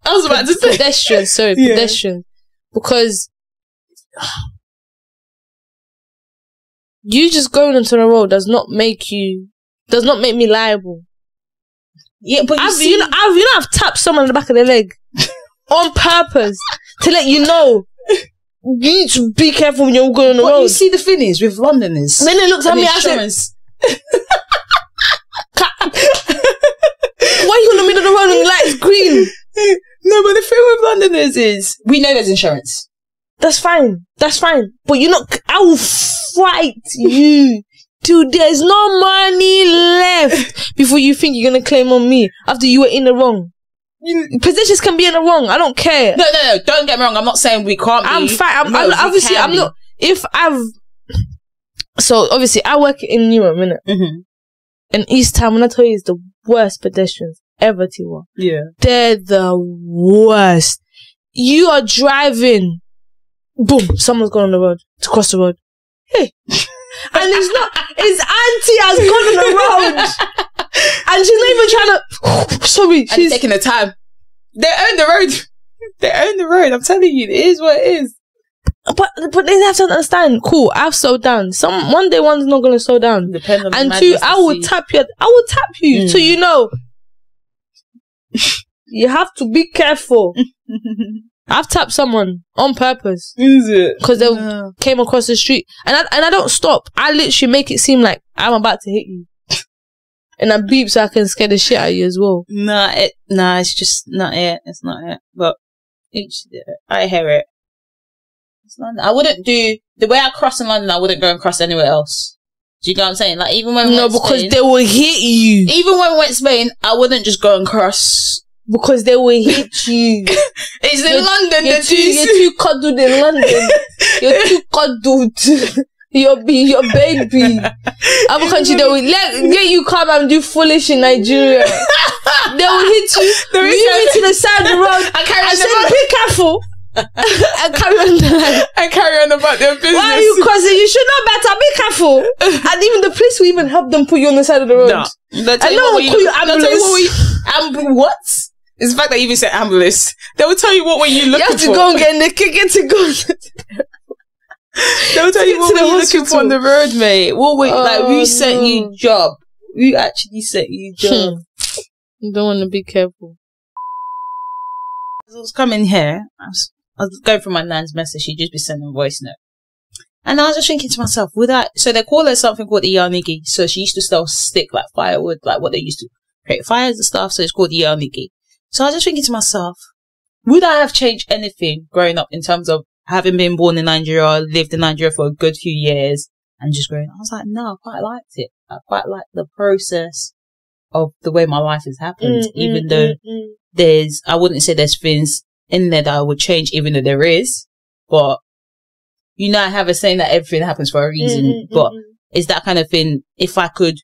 I was about to say pedestrians. Sorry, pedestrians. Because you just going onto the road does not make me liable. Yeah, but I've tapped someone in the back of the leg on purpose to let you know. You need to be careful when you're going on the road. You see, the thing is with Londoners. Then they looked at me. I said, "Why are you in the middle of the road when the light's green?" No, but the thing with Londoners is we know there's insurance. That's fine. But I will fight you. Dude, there's no money left before you think you're gonna claim on me after you were in the wrong. Positions can be in the wrong. I don't care. No. Don't get me wrong. I'm not saying we can't be. I'm fine. Obviously, I'm not. So obviously, I work in Newham, innit? Mm-hmm. And East Town, when I tell you, it's the worst pedestrians ever, Tiwa. Yeah. They're the worst. You are driving. Boom. Someone's gone on the road to cross the road. Hey. And his auntie has gone on the road. And she's not even trying to, sorry. She's taking the time. They own the road. I'm telling you, it is what it is. But they have to understand, cool, I've slowed down. One day one's not going to slow down. Depends on and two, I will tap you. So you know. You have to be careful. I've tapped someone on purpose. Is it? Because they came across the street. And I don't stop. I literally make it seem like I'm about to hit you. And I beep so I can scare the shit out of you as well. It's just not it. It's not it. But I hear it. It's London. I wouldn't do the way I cross in London. I wouldn't go and cross anywhere else. Do you know what I'm saying? Like, even when we went because Spain, they will hit you. Even when we went to Spain, I wouldn't just go and cross. Because they will hit you. It's in London. You're too cuddled in London. You're too cuddled. Your baby. Other country, they will let you come and do foolish in Nigeria. They will hit you. You me to the side of the road. I said, be careful. And carry on the line. And carry on about their business. Why are you causing? You should know better. Be careful. And even the police will even help them put you on the side of the road. No. And no one will call you ambulance. What? It's the fact that you even said ambulance. They will tell you what were you looking for. You have to go and get in the kick to go. They will tell you what were you looking for on the road, mate. Who sent you job? Who actually sent you job? You don't want to be careful. As I was coming here, I was going through my nan's message. She'd just be sending a voice note. And I was just thinking to myself, so they call her something called the Yanigi. So she used to sell stick, like firewood, like what they used to create fires and stuff. So it's called the Yanigi. So I was just thinking to myself, would I have changed anything growing up in terms of having been born in Nigeria, lived in Nigeria for a good few years and just growing up? I was like, no, I quite liked it. I quite liked the process of the way my life has happened, even though I wouldn't say there's things in there that I would change, even though there is. But, I have a saying that everything happens for a reason. But it's that kind of thing. If I could,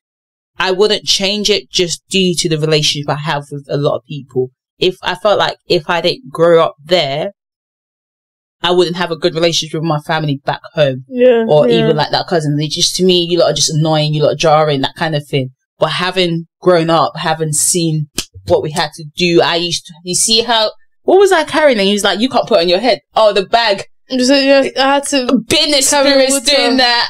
I wouldn't change it just due to the relationship I have with a lot of people. If I felt like if I didn't grow up there, I wouldn't have a good relationship with my family back home. Yeah. Or even like that cousin. They just, to me, you lot are just annoying, you lot are jarring, that kind of thing. But having grown up, having seen what we had to do, you see how, what was I carrying? And he was like, you can't put it on your head. Oh, the bag. So, yeah, I had to. Been experienced doing that.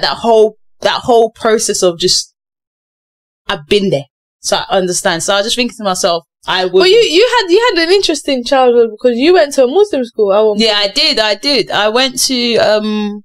That whole process of just, I've been there. So I understand. So I was just thinking to myself, I would. But you had an interesting childhood because you went to a Muslim school. Yeah, I did. I went to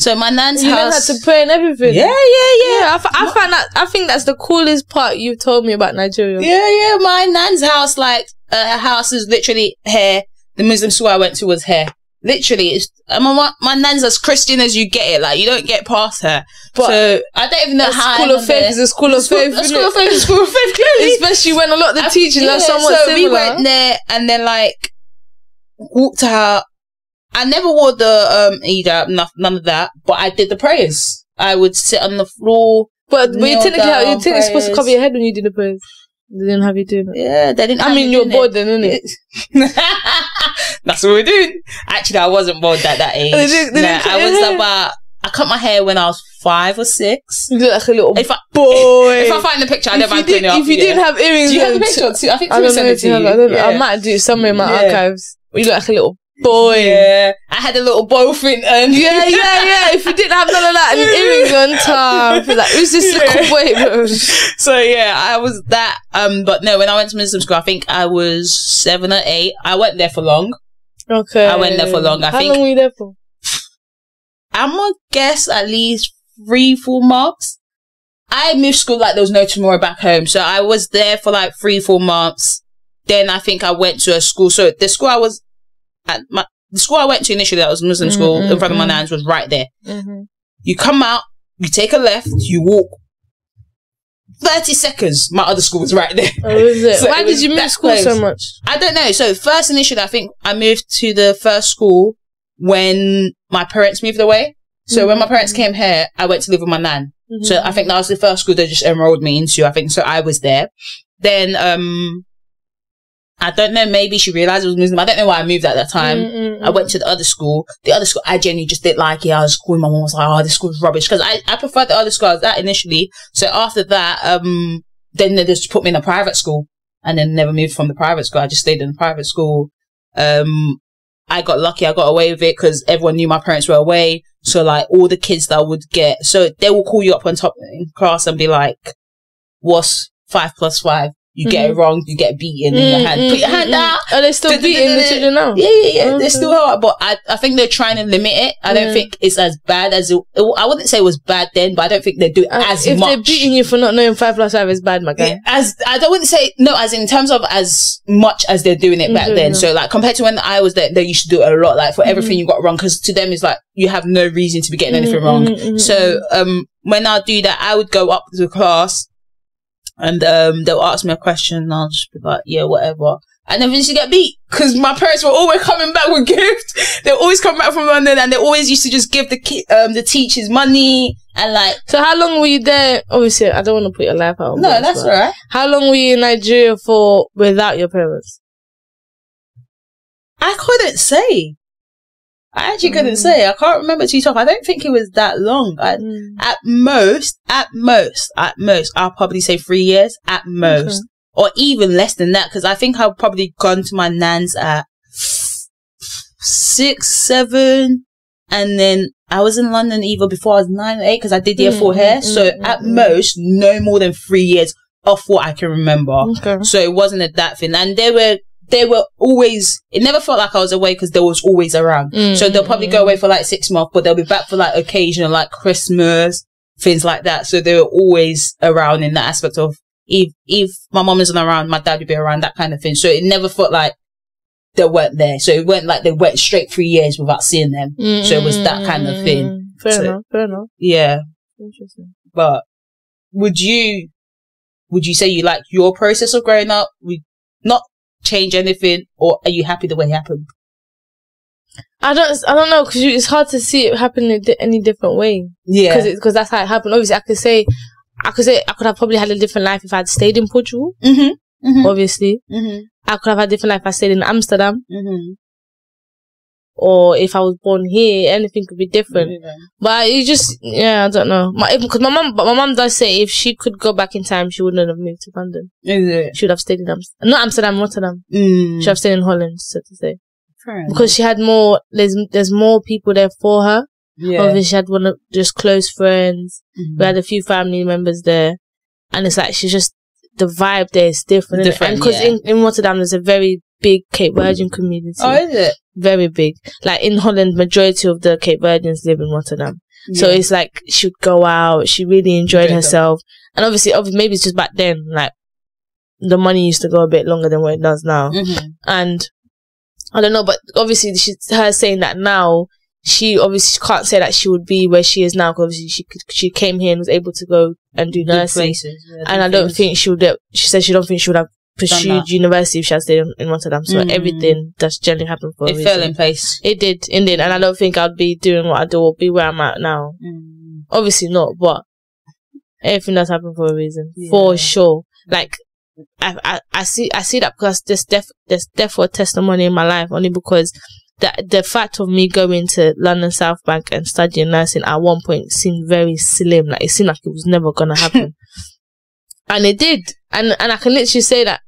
So my nan's you house. You learned how to pray and everything. Yeah. I find that. I think that's the coolest part you've told me about Nigeria. Yeah. My nan's house, like, her house is literally here. The Muslim school I went to was here. Literally, it's my nan's as Christian as you get it. Like, you don't get past her. But so I don't even know how. School of faith is a school of faith. School of faith is school of faith. Clearly, especially when a lot of the teaching are somewhat similar. We went there and then like walked out. I never wore the hijab, none of that. But I did the prayers. I would sit on the floor. But you're technically supposed to cover your head when you do the prayers. They didn't have you doing it. Yeah, they didn't. I mean, you're bored then, isn't it? That's what we're doing. Actually, I wasn't bored at that age. I was about. I cut my hair when I was 5 or 6. You look like a little boy. If I find the picture, I don't mind putting it up. If you didn't have earrings, do you have the picture? I think I don't know if you have. I don't know. I might do it somewhere in my archives. You look like a little boy. Yeah, I had a little bow fin. And yeah. If you didn't have none of that and earrings on top, like, who's this little boy, bro? So yeah, I was that. But no, when I went to Muslim school, I think I was 7 or 8. I went there for long. Okay. I went there for long. How long were you there for? I'm gonna guess at least 3-4 months. I moved school like there was no tomorrow back home. So I was there for like 3-4 months. Then I think I went to a school. So the school I was at, the school I went to initially, that was Muslim school, in front of my nan's, was right there. You come out, you take a left, you walk 30 seconds. My other school was right there. Oh, is it? So why did you move school so much? I don't know. So first initially, I think I moved to the first school when my parents moved away. So when my parents came here, I went to live with my nan. So I think that was the first school they just enrolled me into. I think so. I was there. Then I don't know. Maybe she realized it was Muslim. I don't know why I moved at that time. I went to the other school. The other school, I genuinely just didn't like it. I was calling my mom. Was like, "Oh, this school's rubbish," because I preferred the other school I was at initially. So after that, then they just put me in a private school, and then never moved from the private school. I just stayed in the private school. I got lucky. I got away with it because everyone knew my parents were away. So like all the kids that I would get, so they will call you up on top in class and be like, "What's 5 + 5?" You get it wrong, you get beaten in your hand. Put your hand out. Are they still beating the children now? Yeah. Okay. They're still hard, but I think they're trying to limit it. I don't think it's as bad as I wouldn't say it was bad then, but I don't think they do it as much. If they're beating you for not knowing 5 + 5 is bad, my guy. I wouldn't say no, as in terms of as much as they're doing it back then. So like compared to when I was there, they used to do it a lot. Like for everything you got wrong, because to them it's like you have no reason to be getting anything wrong. So when I do that, I would go up to the class. And they'll ask me a question and I'll just be like, yeah, whatever. I never used to get beat because my parents were always coming back with gifts. They always come back from London and they always used to just give the teachers money and like. So how long were you there? Obviously, I don't want to put your life out. No, that's all right. How long were you in Nigeria for without your parents? I couldn't say. I actually couldn't say. I can't remember too tough. I don't think it was that long. At most, I'll probably say 3 years at most, or even less than that. Because I think I've probably gone to my nan's at 6, 7, and then I was in London either before I was 9 or 8 because I did year 4 here. So at most, no more than 3 years off what I can remember. So it wasn't that thing, and they were always, it never felt like I was away because they was always around. So they'll probably go away for like 6 months, but they'll be back for like occasional, like Christmas, things like that. So they were always around in that aspect of if my mom isn't around, my dad would be around, that kind of thing. So it never felt like they weren't there. So it went like they went straight 3 years without seeing them. So it was that kind of thing. Fair enough. Yeah. Interesting. But would you say you like your process of growing up? Not change anything, or are you happy the way it happened? I don't know, because it's hard to see it happen in any different way. Yeah, because that's how it happened. Obviously, I could have probably had a different life if I had stayed in Portugal. Obviously, I could have had a different life if I stayed in Amsterdam. Or if I was born here, anything could be different. But it just, I don't know. Because my mom does say if she could go back in time, she wouldn't have moved to London. She would have stayed in not Amsterdam, Rotterdam. She would have stayed in Holland, so to say. Because she had more, there's more people there for her. Obviously, she had one of just close friends. We had a few family members there. And it's like, she's just, the vibe there is different. And because in Rotterdam, there's a very big Cape Verdean community. Oh, is it? Very big. Like in Holland, majority of the Cape Verdeans live in Rotterdam. So it's like she would go out. She really enjoyed herself. And obviously, maybe it's just back then, like, the money used to go a bit longer than what it does now. And I don't know, but obviously her saying that now, she obviously can't say that she would be where she is now, because obviously she came here and was able to go and do nursing. And I don't think she said she don't think she would have pursued university if she had stayed in Rotterdam. So everything that's generally happened for a reason. It fell in place. It did, indeed. And I don't think I'd be doing what I do or be where I'm at now. Obviously not, but everything that's happened for a reason. For sure. Like, I see that because there's therefore testimony in my life, only because the fact of me going to London South Bank and studying nursing at one point seemed very slim. Like, it seemed like it was never gonna happen. And it did. And I can literally say that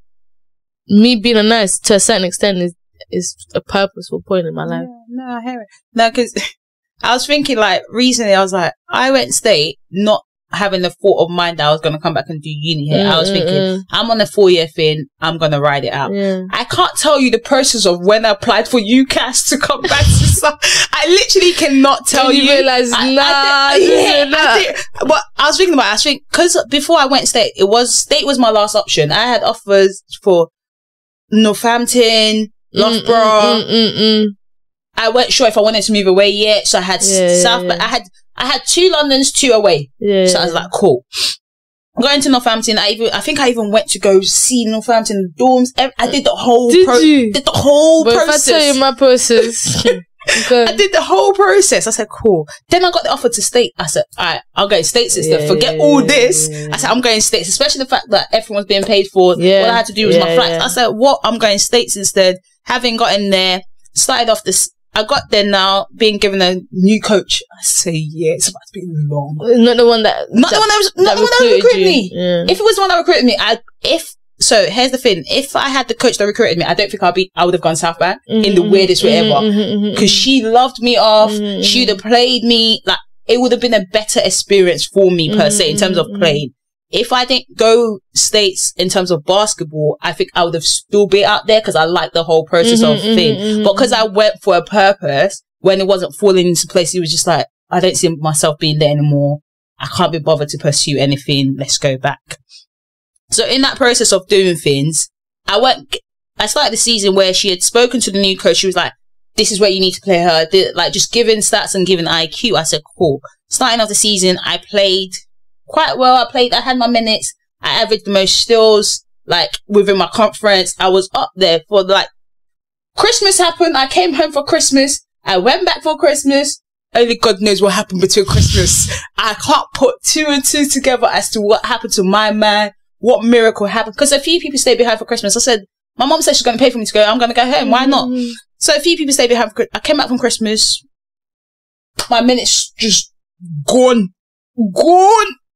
me being a nurse to a certain extent is a purposeful point in my life. No, I hear it. No, because I was thinking, like, recently I was like, I went state not having the thought of mind that I was going to come back and do uni here. I was thinking, I'm on a 4-year thing, I'm going to ride it out. I can't tell you the process of when I applied for UCAS to come back to stuff. I literally cannot tell you. You realise, but I was thinking about it. Because before I went state, state was my last option. I had offers for Northampton, Loughborough. I wasn't sure if I wanted to move away yet, so I had South, but I had 2 Londons, 2 away. So I was like, cool. Going to Northampton, I think I even went to go see Northampton dorms. I did the whole process. If I tell you my process, I did the whole process. I said, cool. Then I got the offer to state. I said, all right, I'll go in States instead. Forget all this. I said, I'm going States, especially the fact that everyone's being paid for. All I had to do was my flights. I said, what? I'm going States instead. Having gotten there, started off this. I got there now, being given a new coach. I say, it's about to be long. Not the one that recruited me. If it was the one that recruited me, so here's the thing. If I had the coach that recruited me, I don't think I would have gone South Bank in the weirdest way ever. Because she loved me off. She would have played me. Like, it would have been a better experience for me per se in terms of playing. If I didn't go States in terms of basketball, I think I would have still been out there because I like the whole process of thing. But because I went for a purpose, when it wasn't falling into place, it was just like, I don't see myself being there anymore. I can't be bothered to pursue anything. Let's go back. So in that process of doing things, I started the season where she had spoken to the new coach. She was like, this is where you need to play her. Like, just giving stats and giving IQ. I said, cool. Starting off the season, I played quite well. I had my minutes. I averaged the most steals, like, within my conference. I was up there for, like, Christmas happened. I came home for Christmas. I went back for Christmas. Only God knows what happened between Christmas. I can't put 2 and 2 together as to what happened to my man. What miracle happened? Because a few people stayed behind for Christmas. I said, my mom said she's going to pay for me to go. I'm going to go home. Why not? So a few people stayed behind I came back from Christmas. My minutes just gone.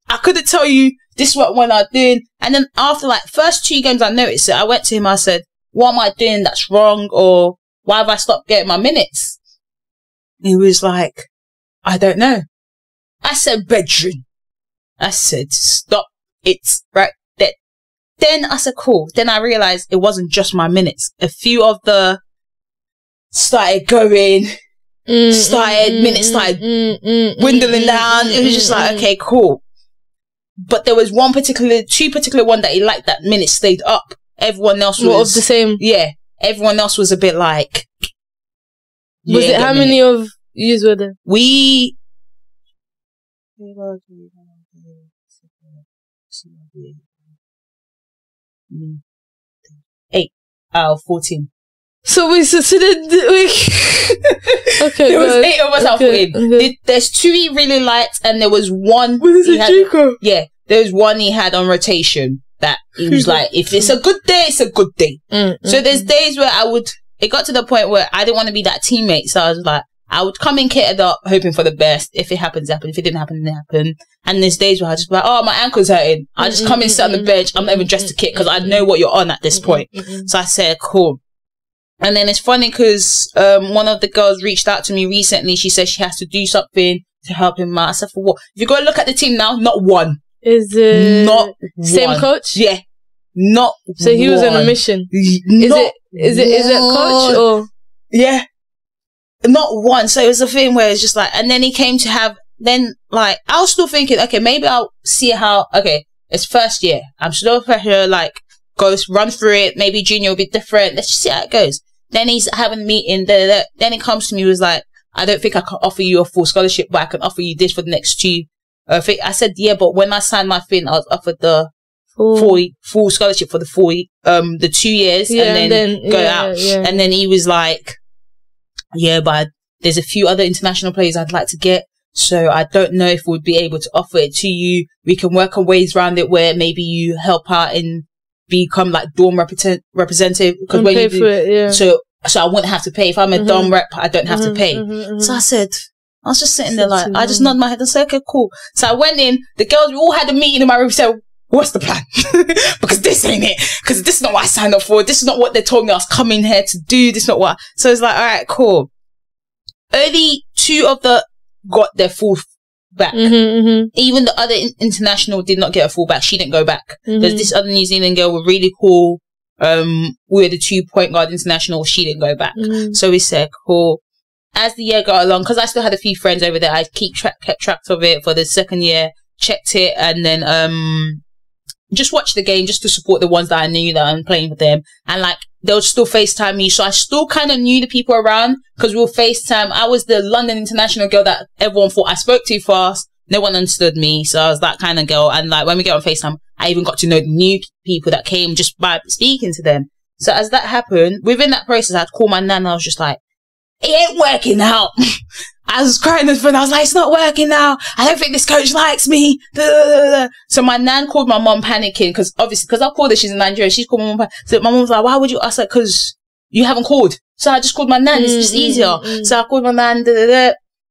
I couldn't tell you this is what I'm doing. And then after, like, first 2 games I noticed it, I went to him, I said, what am I doing that's wrong? Or why have I stopped getting my minutes? He was like, I don't know. I said, bedroom. I said, stop. It's right there. Then I said, cool. Then I realized it wasn't just my minutes. A few of the started going, minutes started dwindling down. It was just like, okay, cool. But there was 2 particular one that he liked that minute stayed up. Everyone else was the same. Yeah. Everyone else was a bit like. Was it how many of yous were there? 8 out of 14. So okay. There was 8 of us out of 14. There's 2 he really liked, and there was 1. Was it Chico? Yeah. There was 1 he had on rotation that he was like, if it's a good day, it's a good day. So there's days where it got to the point where I didn't want to be that teammate. So I was like, I would come in kitted up, hoping for the best. If it happens, happen. If it didn't happen, it didn't happen. And there's days where I just be like, oh, my ankle's hurting. I just come in, sit on the bench. I'm not even dressed to kick because I know what you're on at this point. So I said, cool. And then it's funny because one of the girls reached out to me recently. She said she has to do something to help him out. I said, for what? If you go look at the team now, not one. Is it not same one. Coach? Yeah. Not so he was on a mission. Is it coach or? Yeah. Not one. So it was a thing where it's just like, and then he came to have then like, I was still thinking, okay, maybe I'll see how, okay, it's first year. I'm still pressure, like, run through it. Maybe junior will be different. Let's just see how it goes. Then he's having a meeting. Then he comes to me, was like, I don't think I can offer you a full scholarship, but I can offer you this for the next 2. I said, yeah, but when I signed my thing, I was offered the full scholarship for the 2 years, and then go out. Yeah. And then he was like, yeah, but there's a few other international players I'd like to get. So I don't know if we'd be able to offer it to you. We can work on ways around it where maybe you help out and become like dorm representative. Because when you do, so I wouldn't have to pay. If I'm a dorm rep, I don't have to pay. So I said, I was just sitting there like, I just nodded my head and said, okay, cool. So I went in, the girls, we all had a meeting in my room, said, what's the plan? Because this ain't it. Because this is not what I signed up for. This is not what they told me I was coming here to do. This is not what. So it's like, all right, cool. Only 2 of the got their full back. Even the other international did not get a full back. She didn't go back. There's this other New Zealand girl was really cool. We're the 2 point guard international. She didn't go back. So we said, cool. As the year got along, because I still had a few friends over there, I kept track of it for the second year, checked it, and then just watched the game just to support the ones that I knew that I'm playing with them. And like, they would still FaceTime me. So I still kind of knew the people around because we were FaceTime. I was the London international girl that everyone thought I spoke too fast. No one understood me. So I was that kind of girl. And like, when we get on FaceTime, I even got to know the new people that came just by speaking to them. So as that happened, within that process, I'd call my nan and I was just like, it ain't working out. I was crying and I was like, it's not working now. I don't think this coach likes me. So my nan called my mum panicking because obviously, because I called her, she's in Nigeria. She's called my mum. So my mum was like, why would you? I said, because you haven't called. So I just called my nan. It's just easier. So I called my nan,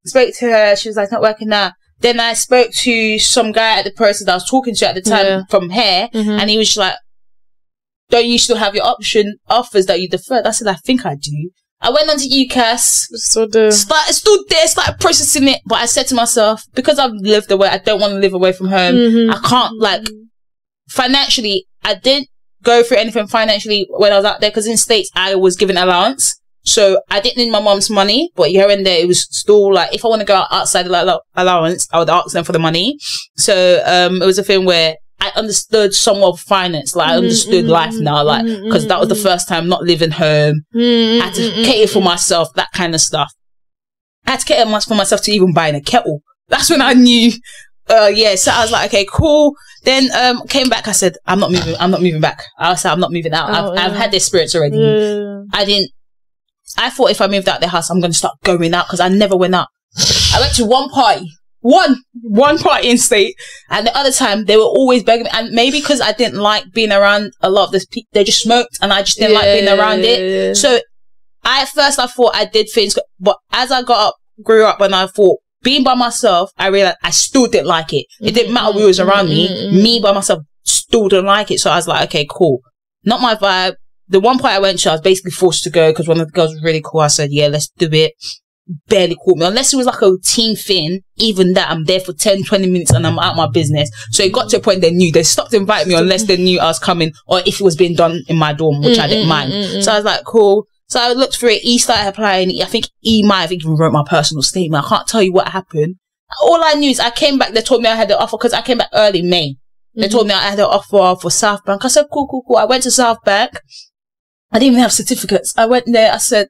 spoke to her. She was like, it's not working now. Then I spoke to some guy at the person that I was talking to at the time from here. And he was just like, don't you still have your offers that you deferred? I said, I think I do. I went on to UCAS, started processing it, but I said to myself, because I've lived away, I don't want to live away from home. I can't, like, financially, I didn't go through anything financially when I was out there, because in States, I was given allowance. So I didn't need my mom's money, but here and there, it was still like, if I want to go outside the allowance, I would ask them for the money. So, it was a thing where I understood somewhat of finance, like I understood life now, like, because that was the first time not living home. I had to cater for myself, that kind of stuff. I had to cater for myself to even buying a kettle. That's when I knew, so I was like, okay, cool. Then, came back, I said, I'm not moving back. I said, I'm not moving out. I've had the experience already. I thought if I moved out the house, I'm going to start going out, because I never went out. I went to one party. One party in State, and the other time they were always begging me, and maybe because I didn't like being around a lot of this people, they just smoked and I just didn't like being around it. So at first I thought I did things, but as I grew up and I thought being by myself, I realized I still didn't like it. It didn't matter who was around me by myself still didn't like it. So I was like, okay, cool, not my vibe. The one party I went to, I was basically forced to go because one of the girls was really cool. I said, yeah, let's do it. Barely caught me, unless it was like a team thing. Even that, I'm there for 10-20 minutes and I'm out my business. So it got to a point they stopped inviting me unless they knew I was coming, or if it was being done in my dorm, which I didn't mind. So I was like, cool. So I looked through it. E started applying. I think E might have even wrote my personal statement. I can't tell you what happened. All I knew is I came back, they told me I had the offer, because I came back early May. They told me I had an offer for South Bank. I said, cool. I went to South Bank. I didn't even have certificates. I went there, I said,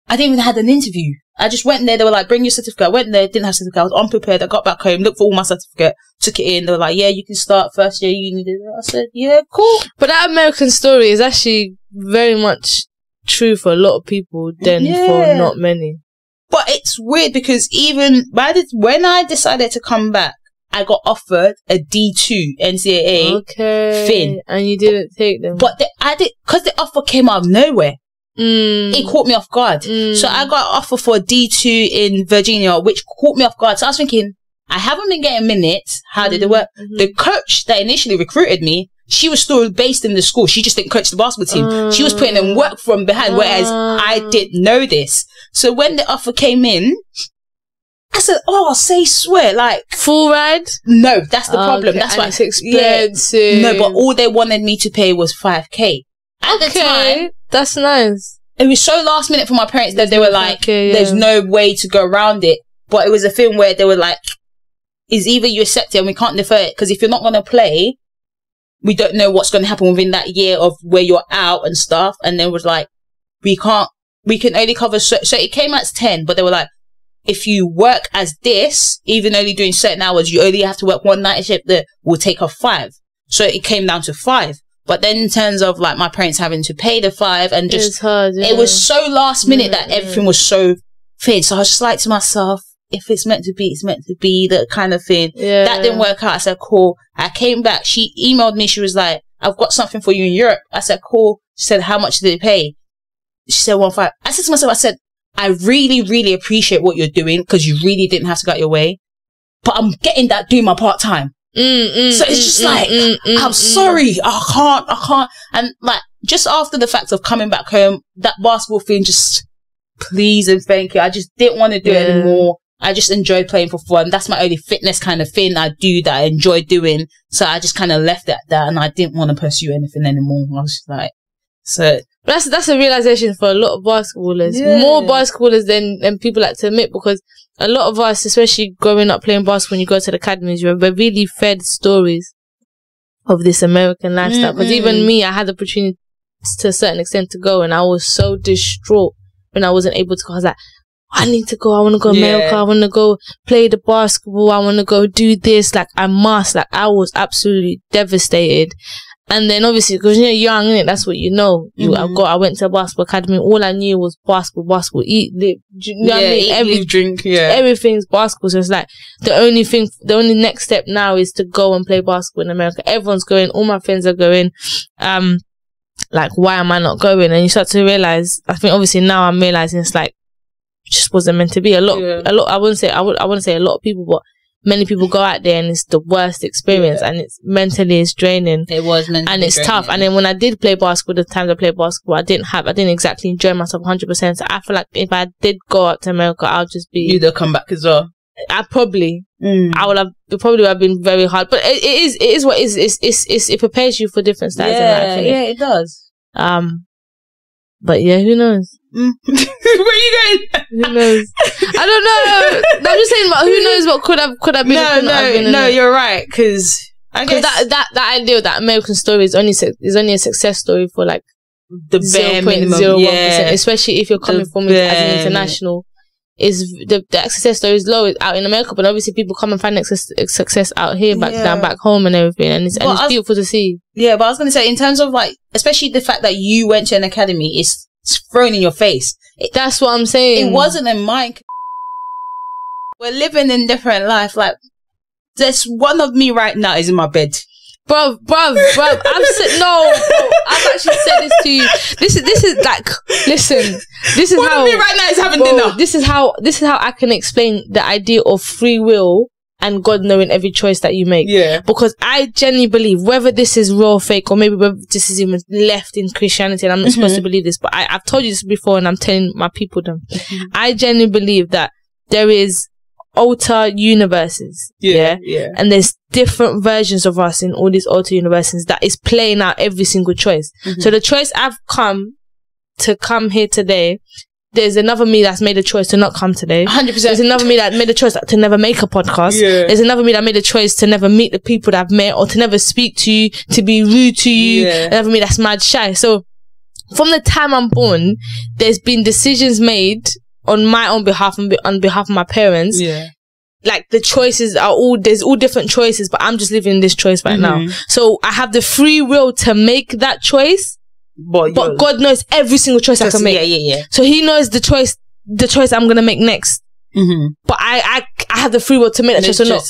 I didn't even have an interview. I just went there. They were like, bring your certificate. I went there, didn't have certificate. I was unprepared. I got back home, looked for all my certificate, took it in. They were like, yeah, you can start first year uni. I said, yeah, cool. But that American story is actually very much true for a lot of people than for not many. But it's weird because even when I decided to come back, I got offered a D2 NCAA thing. And you didn't take them. But because the offer came out of nowhere. It caught me off guard. So I got an offer for a D2 in Virginia, which caught me off guard. So I was thinking, I haven't been getting minutes. How did it work? The coach that initially recruited me, she was still based in the school. She just didn't coach the basketball team. She was putting in work from behind, whereas I didn't know this. So when the offer came in, I said, swear, like full ride? No, that's the problem. That's why it's expensive. No, but all they wanted me to pay was $5,000. At the time, that's nice. It was so last minute for my parents that they were like, there's no way to go around it. But it was a thing where they were like, is either you accept it and we can't defer it, because if you're not going to play, we don't know what's going to happen within that year of where you're out and stuff. And then was like, we can only cover, so it came as 10, but they were like, if you work as this, even only doing certain hours, you only have to work one night shift that will take off 5. So it came down to 5. But then in terms of like my parents having to pay the 5 and just, hard, it was so last minute that everything was so thin. So I was just like to myself, if it's meant to be, it's meant to be, that kind of thing. Yeah. That didn't work out. I said, cool. I came back. She emailed me. She was like, I've got something for you in Europe. I said, cool. She said, how much did it pay? She said, 1.5. I said to myself, I said, I really, really appreciate what you're doing because you really didn't have to go out your way. But I'm getting that doing my part-time. So it's just like, I'm sorry. I can't. And like, just after the fact of coming back home, that basketball thing, just please and thank you. I just didn't want to do it anymore. I just enjoy playing for fun. That's my only fitness kind of thing I do that I enjoy doing. So I just kind of left it at that, and I didn't want to pursue anything anymore. I was just like, so. That's a realization for a lot of basketballers. Yeah. More basketballers than people like to admit, because a lot of us, especially growing up playing basketball, when you go to the academies, we're really fed stories of this American lifestyle. Because even me, I had the opportunity to a certain extent to go, and I was so distraught when I wasn't able to go. I was like, I need to go. I want to go to America. I want to go play the basketball. I want to go do this. Like, I must. Like, I was absolutely devastated. And then obviously, because you're young, innit? That's what you know. I went to a basketball academy. All I knew was basketball, eat, live. You know what I mean? Eat, drink, everything's basketball. So it's like, the only next step now is to go and play basketball in America. Everyone's going. All my friends are going. Like, why am I not going? And you start to realize, I think obviously now I'm realizing it's like, it just wasn't meant to be. A lot, I wouldn't say a lot of people, but many people go out there and it's the worst experience, and it's mentally, it's draining. It was mentally and it's draining. Tough. And then when I did play basketball, the times I played basketball, I didn't exactly enjoy myself 100%. So I feel like if I did go out to America, I'll just be. You'd have come back as well. I probably. It probably would have been very hard, but it is what it is. It prepares you for different styles of life. Yeah, it does. But yeah, who knows? Where are you going? Who knows? I don't know. No, I'm just saying, but who knows what could have been? No, you're right, because I guess that idea of that American story is only a success story for like the bare minimum, 0.01%, especially if you're coming from it as an international. Is the success story is low out in America, but obviously people come and find success out here, back home and everything, and it's beautiful to see. Yeah, but I was going to say, in terms of like, especially the fact that you went to an academy, it's thrown in your face. That's what I'm saying. It wasn't in my. We're living in different life. Like, there's one of me right now is in my bed. Bruv, I've actually said this to you. This is like, listen, this is how me right now is having dinner. This is how I can explain the idea of free will and God knowing every choice that you make. Yeah. Because I genuinely believe, whether this is real or fake, or maybe whether this is even left in Christianity, and I'm not supposed to believe this, but I've told you this before, and I'm telling my people them. I genuinely believe that there is alter universes, and there's different versions of us in all these alter universes that is playing out every single choice. So the choice I've come here today, there's another me that's made a choice to not come today. 100%. There's another me that made a choice to never make a podcast. There's another me that made a choice to never meet the people that I've met, or to never speak to you, to be rude to you. Another me that's mad shy. So from the time I'm born, there's been decisions made on my own behalf and on behalf of my parents. Like, the choices are there's all different choices, but I'm just living this choice right now. So I have the free will to make that choice, but God knows every single choice I can make. So He knows the choice I'm gonna make next. But I have the free will to make that choice or not.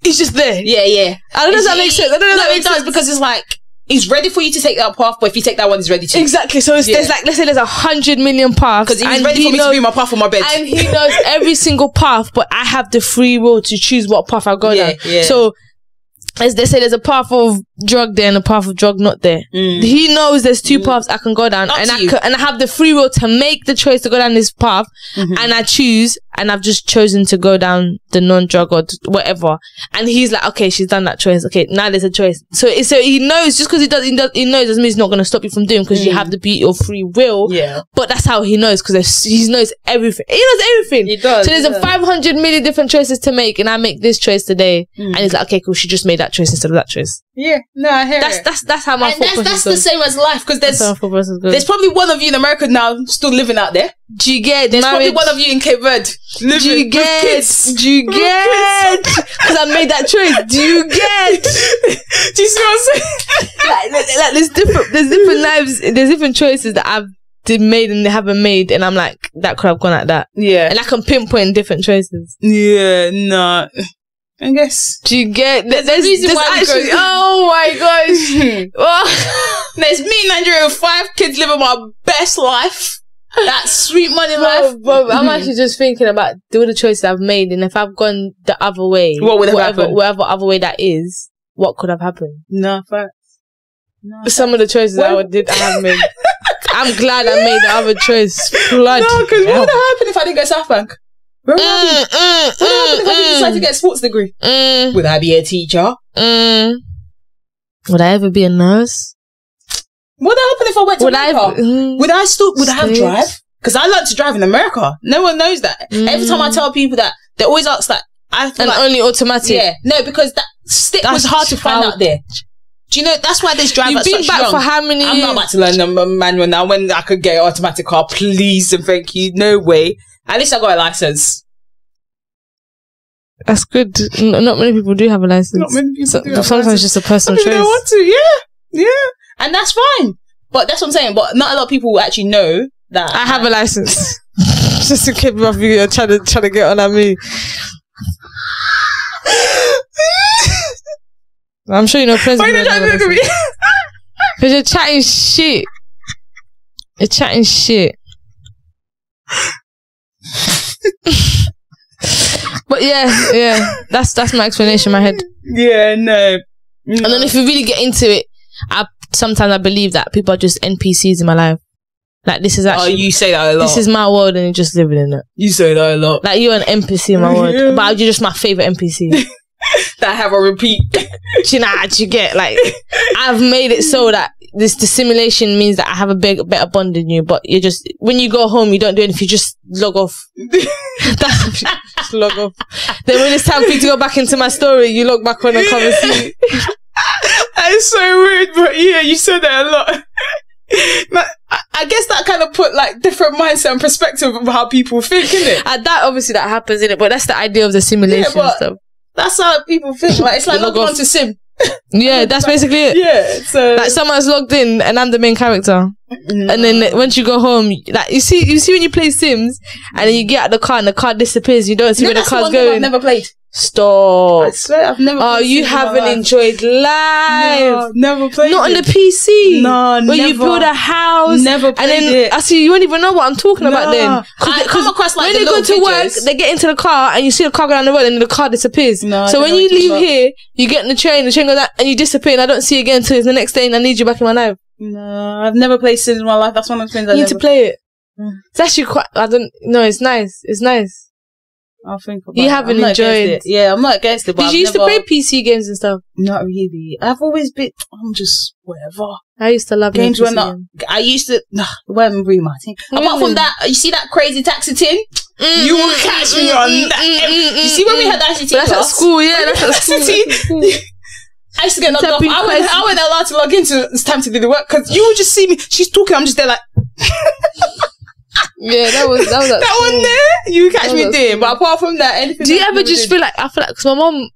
It's just there. I don't know if that makes sense. I don't know. No, it does, because it's like, He's ready for you to take that path, but if you take that one, he's ready to. Exactly. So there's like, let's say there's 100 million paths. Because he's ready for me to be my path on my bed. And he knows every single path, but I have the free will to choose what path I go down. So as they say, there's a path of drug there and a path of drug not there. He knows there's two paths I can go down, and I have the free will to make the choice to go down this path, and I choose, and I've just chosen to go down the non-drug or whatever. And he's like, okay, she's done that choice. Okay, now there's a choice. So he knows, just because he knows doesn't mean he's not going to stop you from doing, because you have the beauty of free will. Yeah. But that's how he knows, because he knows everything. He knows everything. He does. So there's 500 million different choices to make, and I make this choice today, and he's like, okay, cool, she just made that choice instead of that choice. Yeah, no, I hear it. That's how my thought process that's the same as life, because there's probably one of you in America now still living out there. Do you get? There's probably one of you in Cape Verde living with kids. Do you get? Because I made that choice. Do you get? Do you see what I'm saying? like there's different lives, there's different choices that I've made and they haven't made, and I'm like, that could have gone like that. Yeah, and I can pinpoint different choices. Yeah, no. I guess. Do you get? There's reason why actually, oh my gosh. There's me in Nigeria with 5 kids living my best life. That sweet money life. But I'm actually just thinking about all the choices I've made, and if I've gone the other way, what would have happened? Whatever other way that is, what could have happened? No, facts. Some of the choices I have made. I'm glad I made the other choice. Blood. No, because what would have happened if I didn't go South Bank? What would happen if I decide to get a sports degree? Would I be a teacher? Would I ever be a nurse? What would happen if I went to America? Would I have drive? Because I learned to drive in America. No one knows that. Every time I tell people that, they always ask that. Only automatic. Yeah. No, because that stick was hard to find out there. Do you know, that's why this driver. You've been back young. For how many years? I'm not about to learn a manual now when I could get an automatic car. Please and thank you. No way. At least I got a license. That's good. Not many people do have a license. Not many people do. Sometimes it's just a personal choice. They want to, yeah. And that's fine. But that's what I'm saying. But not a lot of people actually know that I have a license. Just to keep off you trying to get on at me. I'm sure you know friends. Why are you trying to look at me? Because you're chatting shit. You're chatting shit. But yeah, that's my explanation in my head. Yeah, no. And then if you really get into it, sometimes I believe that people are just NPCs in my life. Like, this is actually... Oh, you say that a lot. This is my world and you're just living in it. You say that a lot. Like, you're an NPC in my world, but you're just my favourite NPC. That I have a repeat. Do you get, like, I've made it so that the simulation means that I have a better bond than you, but you're just, when you go home, you don't do anything, you just log off. Just log off. Then when it's time for you to go back into my story, you log back on and come and see. That is so weird, but yeah, you said that a lot. I guess that kind of put like different mindset and perspective of how people think, innit? That obviously that happens, innit? But that's the idea of the simulation stuff. That's how people think. Like, it's like logging on to Sim. Yeah, that's basically it. Yeah, so like someone's logged in and I'm the main character. No. And then once you go home, like you see when you play Sims and then you get out the car and the car disappears, you don't see where the car's going. I've never played. Stop. I swear I've never played. Oh, you haven't enjoyed life. No, never played. Not on the PC. No, never. Where you build a house. Never played and then, it. I see you won't even know what I'm talking about then. I come across like when they go to work, they get into the car and you see the car go down the road and then the car disappears. No, so when you leave here, you get in the train goes out and you disappear and I don't see you again until the next day and I need you back in my life. No, I've never played Sims in my life. That's one of the things I need to play it. It's actually quite, it's nice. It's nice. I'll think about it. You haven't enjoyed it. Yeah, I'm not against it. But Did you used to play PC games and stuff? Not really. I've always been, I'm just whatever. I used to love games. I used to, weren't really my thing. Apart from that, you see that crazy taxi tin? You will catch me on that. You see when we had that That's at school, yeah. That's at school. I used to get knocked off. I wasn't allowed to log into It's Time to Do the Work because you would just see me. She's talking. I'm just there like. Yeah, that was that one there. You catch me there, but apart from that, anything. Do you ever just feel like because my mom,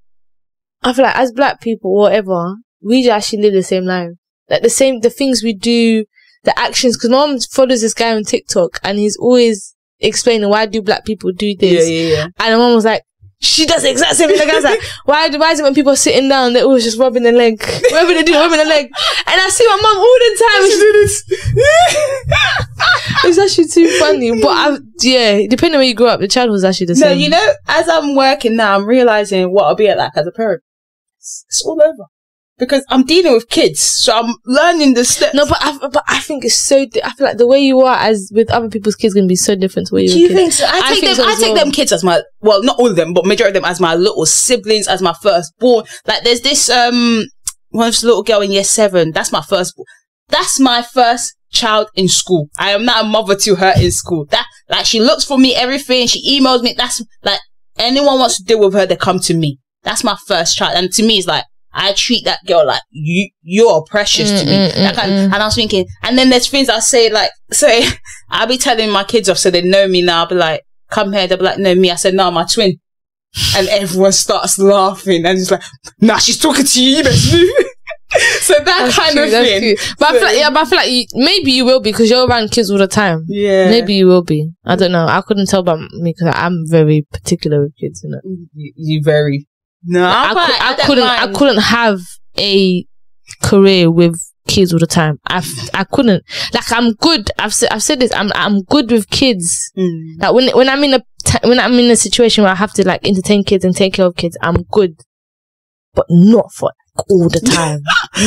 I feel like as black people, whatever, we just actually live the same life, like the things we do, the actions. Because my mom follows this guy on TikTok, and he's always explaining why do black people do this. Yeah. And my mom was like, she does the exact same thing. The guy's like, why is it when people are sitting down, they're always just rubbing their leg? Whatever they do, rubbing their leg. And I see my mum all the time. She do this. It's actually too funny. But depending on where you grew up, the child was actually the same. No, you know, as I'm working now, I'm realising what I'll be like as a parent. it's all over. Because I'm dealing with kids, so I'm learning the steps. No, but I think it's so. I feel like the way you are as with other people's kids can be so different to where you. Do you think so? I take them kids as my, well, not all of them, but majority of them as my little siblings, as my firstborn. Like there's this one little girl in year 7. That's my firstborn. That's my first child in school. I am not a mother to her in school. That, like, she looks for me, everything. She emails me. That's like, anyone wants to deal with her, they come to me. That's my first child, and to me, it's like, I treat that girl like you're precious to me. And I was thinking, and then there's things I say, like, say, I'll be telling my kids off so they know me now. I'll be like, come here. They'll be like, no, me. I said, no, my twin. And everyone starts laughing, and it's like, nah, she's talking to you. You best move. So that's kind of thing. But so, I feel like maybe you will be, because you're around kids all the time. Yeah. Maybe you will be. I don't know. I couldn't tell about me because I'm very particular with kids, innit? You very. No, I couldn't have a career with kids all the time. I couldn't. Like, I'm good. I've said this. I'm good with kids. Like when I'm in a situation where I have to like entertain kids and take care of kids, I'm good, but not for all the time.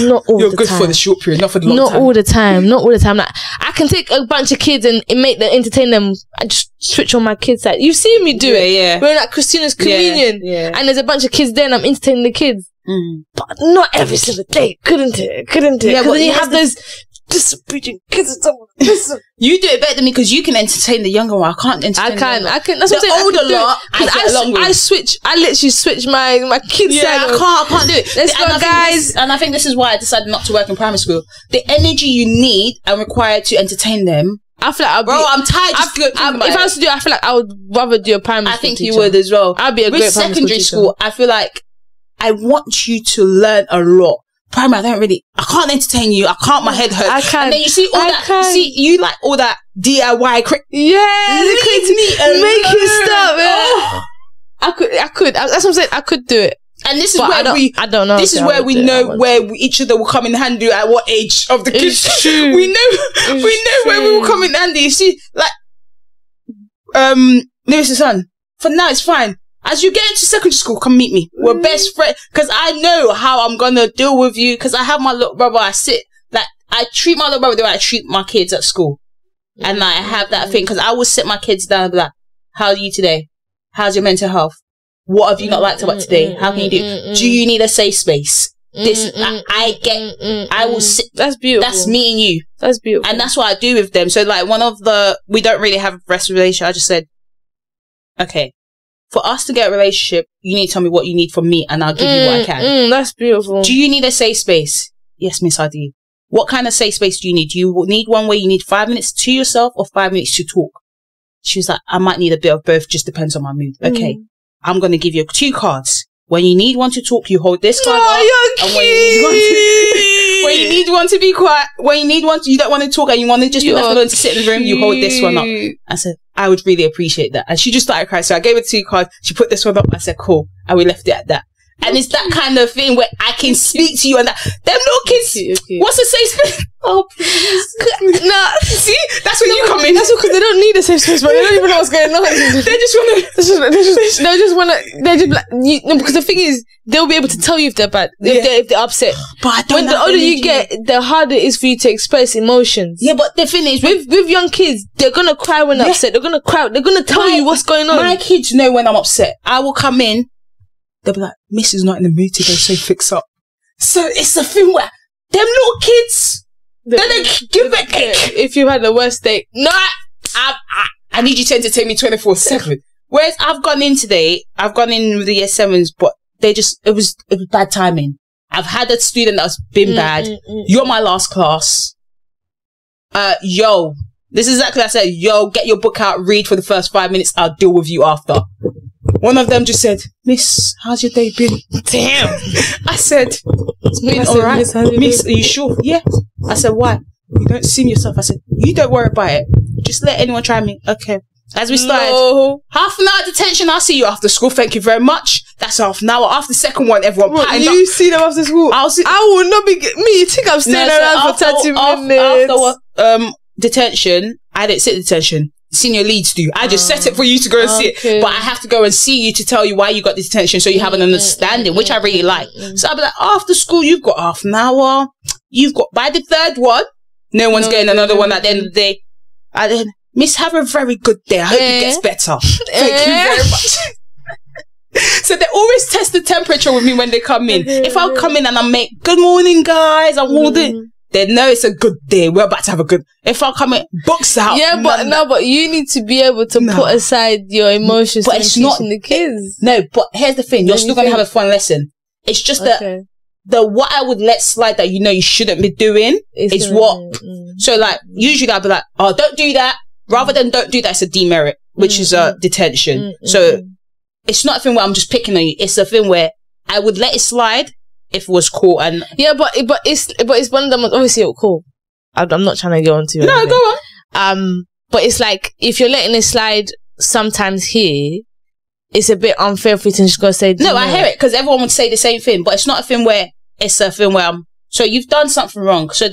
Not all You're the time. You're good for the short period, not for the long time. Not all the time. Not all the time. Like, I can take a bunch of kids and entertain them. I just switch on my kids' side. You've seen me do it. Yeah. We're at Christina's communion. Yeah. And there's a bunch of kids there and I'm entertaining the kids. But not every single day. Couldn't it? Yeah, but you have those disobedient kids and someone. Listen. You do it better than me because you can entertain the younger one. I can't entertain I can. That's what I'm saying. The older lot, I literally switch my kids. Yeah, I can't do it. Let's go, guys. And I think this is why I decided not to work in primary school. The energy you need and required to entertain them. I feel like I'm tired. If I was to do it, I feel like I would rather do a primary school. I think you would as well. I'd be a great primary secondary school. I feel like I want you to learn a lot. Primary, I can't entertain you. I can't, my head hurts. I can. And then you see all that, you like all that DIY yeah, making stuff. I could. That's what I'm saying. I could do it. And this is where I don't know. This is where we know where each other will come in handy at what age of the kids. It's true. We know where we will come in handy. You see, like, Lewis's son. For now, it's fine. As you get into secondary school, come meet me. We're best friends. Because I know how I'm going to deal with you. Because I have my little brother. I treat my little brother the way I treat my kids at school. And I have that thing. Because I will sit my kids down and be like, how are you today? How's your mental health? What have you not liked about today? How can you do? Do you need a safe space? I will sit. That's beautiful. That's me and you. That's beautiful. And that's what I do with them. So like we don't really have a rest relationship. I just said, okay. For us to get a relationship, you need to tell me what you need from me and I'll give you what I can. That's beautiful. Do you need a safe space? Yes, Miss, I do. What kind of safe space do you need? Do you need one where you need 5 minutes to yourself or 5 minutes to talk? She was like, I might need a bit of both, just depends on my mood. Okay, I'm going to give you 2 cards. When you need one to talk, you hold this card up. You're and when you need one to be quiet, when you need one you don't want to talk and you want to just be left alone to sit in the room, you hold this one up. I said, I would really appreciate that. And she just started crying. So I gave her 2 cards. She put this one up. I said, cool. And we left it at that. And it's that kind of thing where I can speak to you and that. Them little kids, what's a safe space? Oh, please. Nah. See? That's when you come in. That's because they don't need a safe space, but they don't even know what's going on. They just want to, because the thing is, they'll be able to tell you if they're bad, if they're upset. But I don't know. The older you get, the harder it is for you to express emotions. Yeah, but the thing is, with young kids, they're gonna cry when they're upset. They're gonna cry. They're gonna tell you what's going on. My kids know when I'm upset. I will come in. They'll be like, Miss is not in the mood today, so fix up. So it's a thing where them little kids, they give it. If you had the worst day, no, I need you to entertain me 24/7. Whereas I've gone in today, I've gone in with the year 7s, but it was bad timing. I've had a student that's been bad. You're my last class. This is exactly what I said. Yo, get your book out, read for the first 5 minutes. I'll deal with you after. One of them just said, Miss, how's your day been? Damn. I said, it's been alright. Miss, are you sure? Yeah. I said, why? You don't seem yourself. I said, you don't worry about it. Just let anyone try me. Okay. As we started, half an hour detention, I'll see you after school. Thank you very much. That's half an hour. After the second one, everyone patting up. You see them after school? I will not be... You think I'm staying around for 30 minutes? After detention, I didn't sit detention. senior leads do. I just set it for you to go and see it. But I have to go and see you to tell you why you got this detention, so you have an understanding, which I really like. So I'll be like, after school, you've got half an hour. You've got, by the third one, no one's getting another one at the end of the day. And then, Miss, have a very good day. I hope it gets better. Thank you very much. So they always test the temperature with me when they come in. If I come in and I make, good morning, guys, I'm all doing, they know it's a good day. We're about to have a good. If I come in, books out. Yeah, but you need to be able to put aside your emotions. But it's not the kids. No, but here's the thing: you're still gonna have a fun lesson. It's just that the what I would let slide that you shouldn't be doing is what. So like usually I'll be like, oh, don't do that. Rather than don't do that, it's a demerit, which is a detention. So it's not a thing where I'm just picking on you. It's a thing where I would let it slide if it was cool. And but it's one of them. Obviously, it was cool. I'm not trying to go on to it. No, go on. But it's like if you're letting it slide sometimes here, it's a bit unfair for you to just go say. No, I hear it because everyone would say the same thing, but it's not a thing where it's a thing where so you've done something wrong. So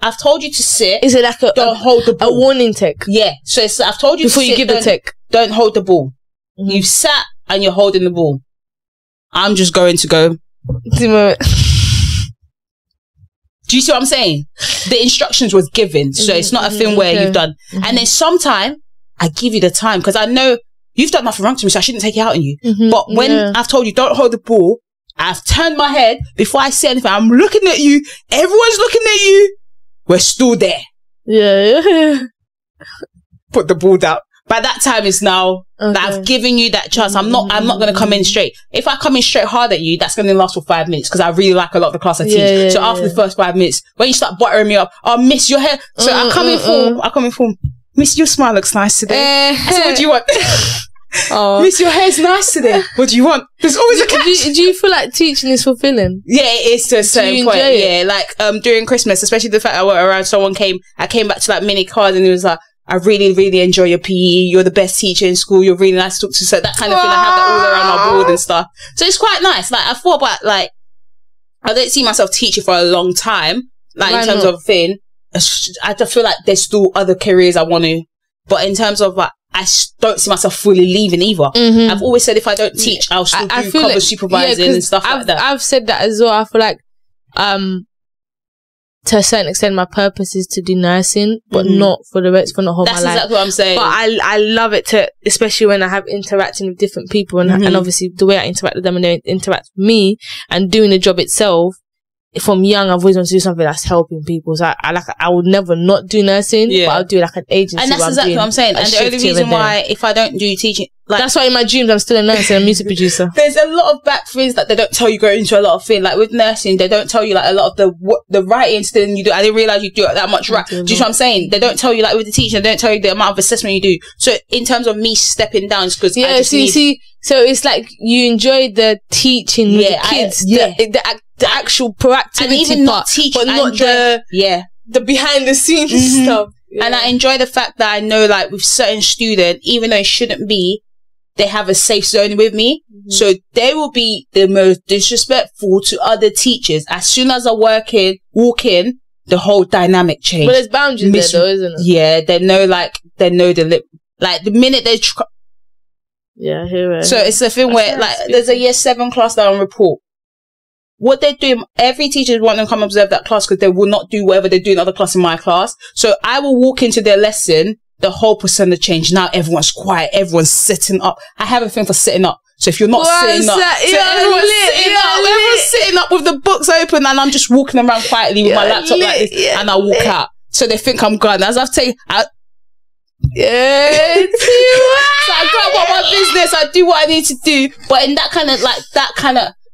I've told you to sit. Is it like don't hold the ball? A warning tick? Yeah. So I've told you before to you give the tick. Don't hold the ball. You've sat and you're holding the ball. I'm just going to go. Do you see what I'm saying? The instructions was given, so it's not a thing where you've done. And then sometime I give you the time because I know you've done nothing wrong to me, so I shouldn't take it out on you. But when I've told you don't hold the ball, I've turned my head before I say anything. I'm looking at you. Everyone's looking at you. We're still there. Yeah. Put the ball down. By that time, it's now that I've given you that chance. I'm not going to come in straight. If I come in straight hard at you, that's going to last for 5 minutes because I really like a lot of the class I teach. So after the first 5 minutes, when you start buttering me up, oh, Miss, your hair. So I come in full. Miss, your smile looks nice today. I said, what do you want? Miss, your hair's nice today. What do you want? There's always a catch. Do you feel like teaching is fulfilling? Yeah, it is to a certain point. Yeah, like during Christmas, especially the fact I went around, I came back to like mini cards and it was like, I really, really enjoy your PE. You're the best teacher in school. You're really nice to talk to. So that kind of thing, I have that all around our board and stuff. So it's quite nice. Like I thought about I don't see myself teaching for a long time. Like in terms of thing, I just feel like there's still other careers I want to. But in terms of I don't see myself fully leaving either. I've always said if I don't teach, I'll still do cover supervising and stuff like that. I've said that as well. I feel like to a certain extent, my purpose is to do nursing, but not for the rest, for not whole my life. That's exactly what I'm saying. But I love it especially when I have interacting with different people and obviously the way I interact with them and they interact with me and doing the job itself. From young, I've always wanted to do something that's helping people. So I would never not do nursing, but I'll do like an agency. And that's exactly what I'm saying. And the only reason why, if I don't do teaching, that's why in my dreams I'm still a nurse and a music producer. There's a lot of back things that they don't tell you going into a lot of things. Like with nursing, they don't tell you like a lot of the writing still you do. I didn't realize you do that much right. Do you know what I'm saying? They don't tell you like with the teaching, they don't tell you the amount of assessment you do. So in terms of me stepping down, it's because so it's like you enjoy the teaching with the kids, the actual proactivity and even part, but not the behind the scenes stuff. Yeah. And I enjoy the fact that I know like with certain students, even though it shouldn't be, they have a safe zone with me. So they will be the most disrespectful to other teachers. As soon as I walk in, the whole dynamic change. But there's boundaries there though, isn't it? Yeah, they know the lip. Like the minute they I hear it. So it's a thing where like there's a year 7 class that on report. What they're doing, every teacher want them to come observe that class because they will not do whatever they do in other class in my class. So I will walk into their lesson, the whole persona change. Now everyone's quiet, everyone's sitting up. I have a thing for sitting up. So if you're not sitting up, everyone's sitting up with the books open and I'm just walking around quietly with my laptop like this and I walk out. So they think I'm gone. As I've taken, so I go about my business, I do what I need to do. But in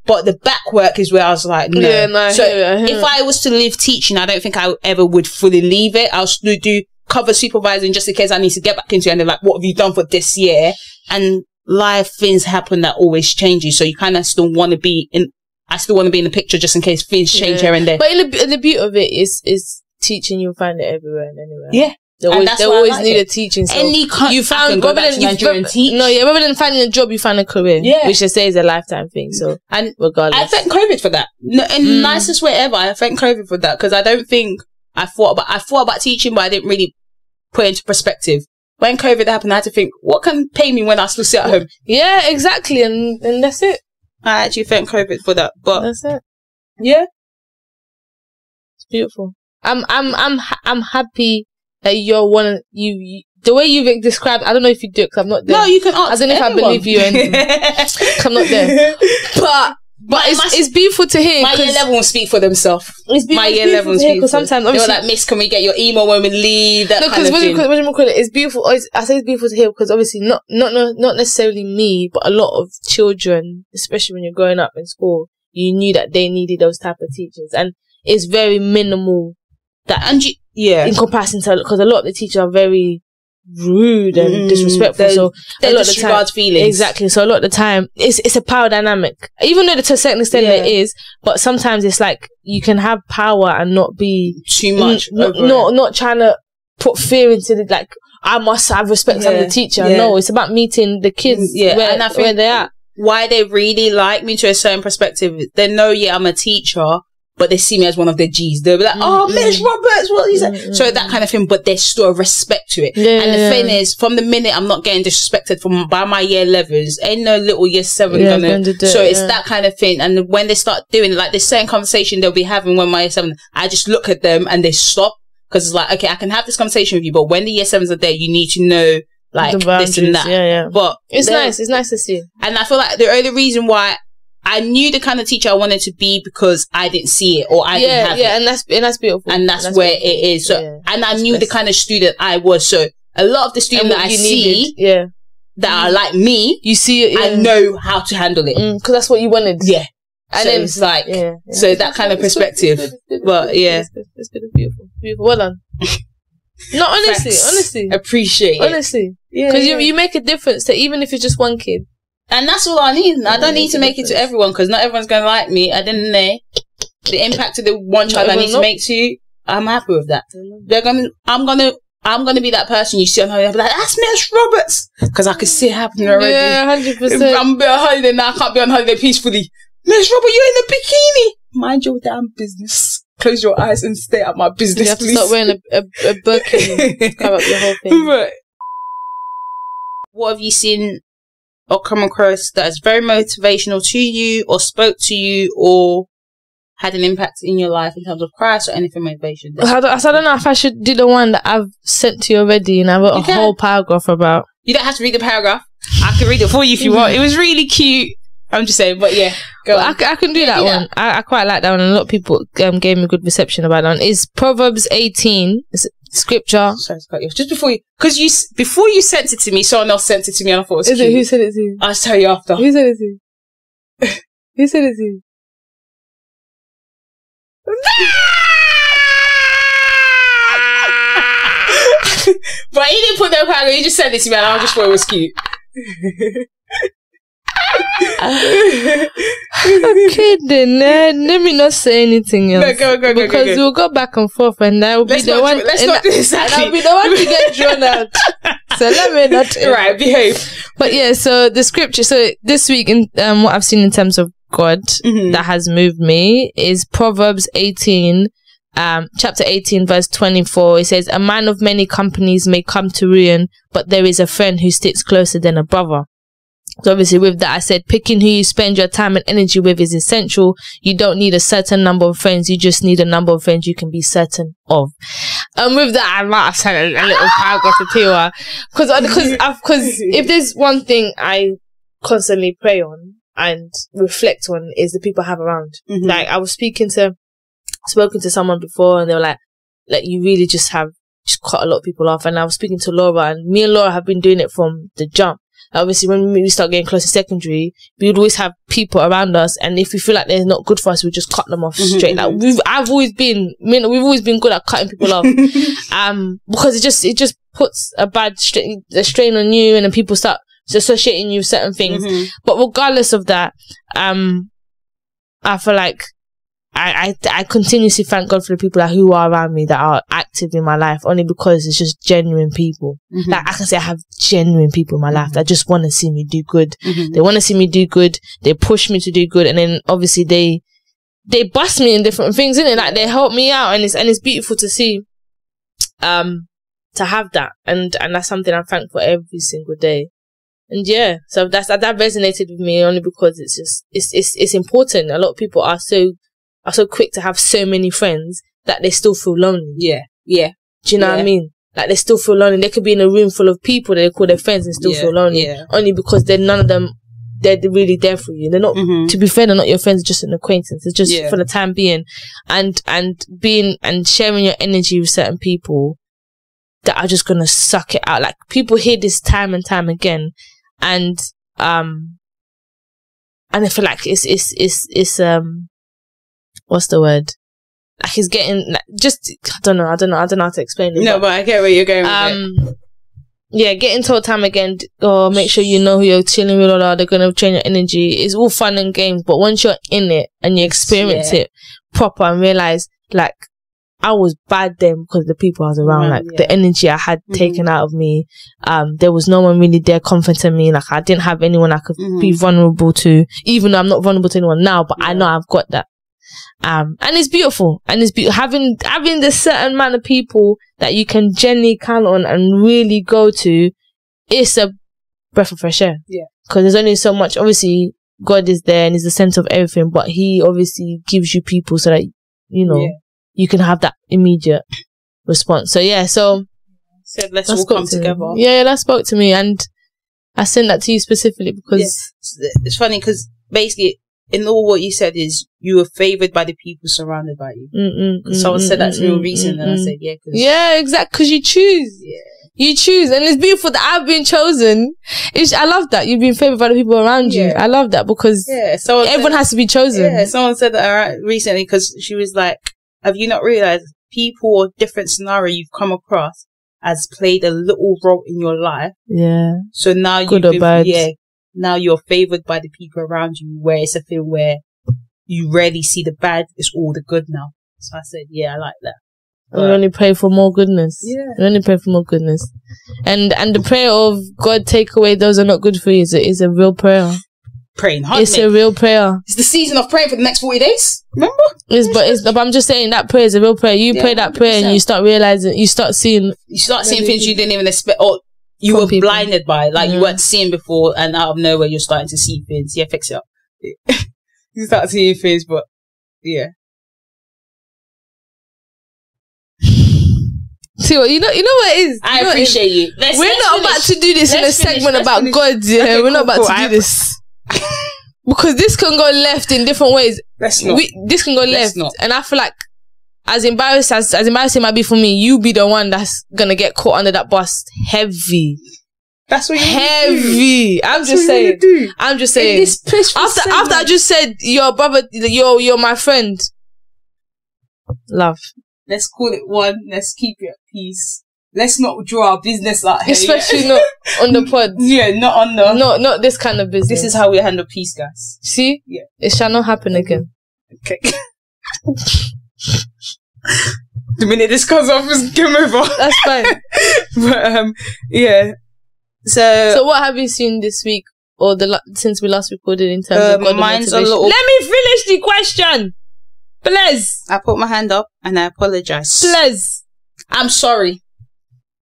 but the back work is where I was like, no. So if I was to leave teaching, I don't think I ever would fully leave it. I'll still do cover supervising just in case I need to get back into it. And they're like, what have you done for this year? And live things happen that always change you. So you kind of still want to be in, I still want to be in the picture just in case things change here and there. But the beauty of it is teaching, you'll find it everywhere and anywhere. Yeah. They always need a teaching. So you found rather than finding a job, you find a career. Yeah, which I say is a lifetime thing. So and regardless, I thank COVID for that. In the nicest way ever. I thank COVID for that because I don't think I thought about teaching, but I didn't really put it into perspective. when COVID happened, I had to think, what can pay me when I still sit at home? Yeah, exactly. And that's it. I actually thank COVID for that. But that's it. Yeah. It's beautiful. I'm happy that you're one. You the way you've described. I don't know if you do it because I'm not there. No, you can ask. I don't know if I believe you. I'm not there. But it's beautiful to hear. My year 11 will speak for themselves. My year 11 will speak because sometimes they were like, "Miss, can we get your email when we leave?" That kind of thing. It's beautiful. I say it's beautiful to hear because obviously not necessarily me, but a lot of children, especially when you're growing up in school, you knew that they needed those type of teachers, and it's very minimal. In comparison to, because a lot of the teachers are very rude and disrespectful, so they disregard feelings. Exactly. So a lot of the time it's a power dynamic, even though to a certain extent there is, but sometimes it's like you can have power and not be too much, not trying to put fear into the, like, I must have respect for the teacher. No, it's about meeting the kids and I think where they're at. Why they really like me to a certain perspective, they know I'm a teacher, but they see me as one of their G's. They'll be like, "Oh, Miss Roberts, what you say?" So that kind of thing, but there's still a respect to it. And the thing is, from the minute I'm not getting disrespected by my year 11s, ain't no little year 7 gonna do. So it's that kind of thing. And when they start doing it, like this certain conversation they'll be having when my year 7, I just look at them and they stop, because it's like, okay, I can have this conversation with you, but when the year 7s are there, you need to know, like, this and that. But it's nice to see. And I feel like the only reason why I knew the kind of teacher I wanted to be because I didn't see it, or I didn't have it. And that's beautiful. And that's where it is. So, and I knew the kind of student I was. So a lot of the students that I see that are like me, you see it, I know how to handle it. Because that's what you wanted. Yeah. And so then it's like, so that kind of perspective. But it's good. It's beautiful. Beautiful. Well done. No, honestly. Appreciate it. Honestly. Yeah. Because you make a difference to, even if it's just one kid. And that's all I need. I don't need to make it to everyone, because not everyone's going to like me. I didn't know the impact of the one child I need to make to you. I'm happy with that. I'm gonna be that person you see on holiday. I'll be like, "That's Miss Roberts," because I can see it happening already. Yeah, 100%. I'm a bit on holiday now. I can't be on holiday peacefully. Miss Robert, you're in a bikini. Mind your damn business. Close your eyes and stay at my business, you have please. To start wearing a burqa and cover up your whole thing. Right. What have you seen or come across that is very motivational to you, or spoke to you, or had an impact in your life in terms of Christ or anything motivation? I don't know if I should do the one that I've sent to you already, and I wrote a whole paragraph about. You don't have to read the paragraph. I can read it for you if you want. It was really cute. I'm just saying, but yeah, go on. I can do that one. I quite like that one, and a lot of people gave me good reception about that one. It's Proverbs 18. It's scripture. Sorry, just before you sent it to me, someone else sent it to me, and I thought it was cute. Who said it to you? I'll tell you after. Who said it to you? Who said it to you? But he didn't put no paragraph. He just sent it to me, and I just thought it was cute. I'm kidding. Let me not say anything else. No, go. Because we'll go back and forth, and I will be the one. Let's not do this. And I'll be the one to get drawn out. So let me not. Right, behave. But yeah, so the scripture. So this week, in what I've seen in terms of God that has moved me is Proverbs 18. Chapter 18 verse 24. It says, "A man of many companies may come to ruin, but there is a friend who sticks closer than a brother." So obviously with that I said, picking who you spend your time and energy with is essential. You don't need a certain number of friends, you just need a number of friends you can be certain of. And with that I might have sent a little paragraph to Tiwa, because if there's one thing I constantly pray on and reflect on is the people I have around. Like I was spoken to someone before, and they were like you really just cut a lot of people off. And I was speaking to Laura, and me and Laura have been doing it from the jump. Obviously, when we start getting close to secondary, we would always have people around us, and if we feel like they're not good for us, we just cut them off straight. Like we've always been good at cutting people off, because it just puts a strain on you, and then people start associating you with certain things. But regardless of that, I feel like I continuously thank God for the people who are around me that are active in my life, only because it's just genuine people. Like I can say I have genuine people in my life that just want to see me do good. They want to see me do good. They push me to do good, and then obviously they bust me in different things, innit? Like they help me out, and it's beautiful to see. to have that, and that's something I'm thankful for every single day. And yeah, so that resonated with me only because it's just it's important. A lot of people are so quick to have so many friends that they still feel lonely. Yeah. Do you know what I mean? Like, they still feel lonely. They could be in a room full of people that they call their friends and still feel lonely. Yeah. Only because none of them, they're really there for you. They're not, to be fair, they're not your friends, just an acquaintance. It's just for the time being. And being, and sharing your energy with certain people that are just gonna suck it out. Like, people hear this time and time again. And I feel like it's what's the word? Like, it's getting, like, just, I don't know how to explain it. No, but I get where you're going with it. Yeah, getting told time again, make sure you know who you're chilling with, or they're gonna drain your energy. It's all fun and games, but once you're in it and you experience it proper and realize, like, I was bad then because the people I was around, like, the energy I had taken out of me. There was no one really there comforting me. Like, I didn't have anyone I could be vulnerable to, even though I'm not vulnerable to anyone now, but I know I've got that. And it's beautiful. And it's having this certain amount of people that you can genuinely count on and really go to. It's a breath of fresh air. Yeah. Because there's only so much. Obviously, God is there and is the center of everything, but He obviously gives you people so that, you know, you can have that immediate response. So yeah, said let's all come together. Yeah, that spoke to me, and I sent that to you specifically because it's funny because basically in all what you said is you were favored by the people surrounded by you. Someone said that to me recently, and I said exactly, because you choose. You choose, and it's beautiful that I've been chosen. I love that you've been favored by the people around you. I love that because everyone has to be chosen. Yeah, someone said that recently because she was like, have you not realized people or different scenario you've come across has played a little role in your life? Yeah. So now now you're favored by the people around you, where it's a thing where you rarely see the bad, it's all the good now. So I said, I like that. We only pray for more goodness. Yeah. We only pray for more goodness. And the prayer of God, take away those who are not good for you is a real prayer. Praying hard, it's a real prayer. It's the season of praying for the next 40 days. Remember? But I'm just saying that prayer is a real prayer. You pray that 100%. Prayer and you start realizing, you start seeing things you didn't even expect, or you were blinded by, like you weren't seeing before, and out of nowhere you're starting to see things. Yeah, fix it up. You start seeing things, but See what you know what it is. I appreciate you. We're not about to do this in a segment about God. Yeah, okay, we're not about to do this. Because this can go left in different ways. Let's not. This can go left. And I feel like, as embarrassing it might be for me, you be the one that's gonna get caught under that bus heavy. That's what you heavy. I'm just saying. I'm just saying. After I just said, your brother, you're my friend. Love. Let's call it one. Let's keep it at peace. Let's not draw our business out here. Especially not on the pod. Yeah, not on the... Not this kind of business. This is how we handle peace, guys. See? Yeah. It shall not happen again. Okay. The minute this comes off, it's game over. That's fine. But, yeah. So what have you seen this week, or since we last recorded, in terms of God mine's and motivation? Let me finish the question! Please. I put my hand up and I apologize. Please. I'm sorry.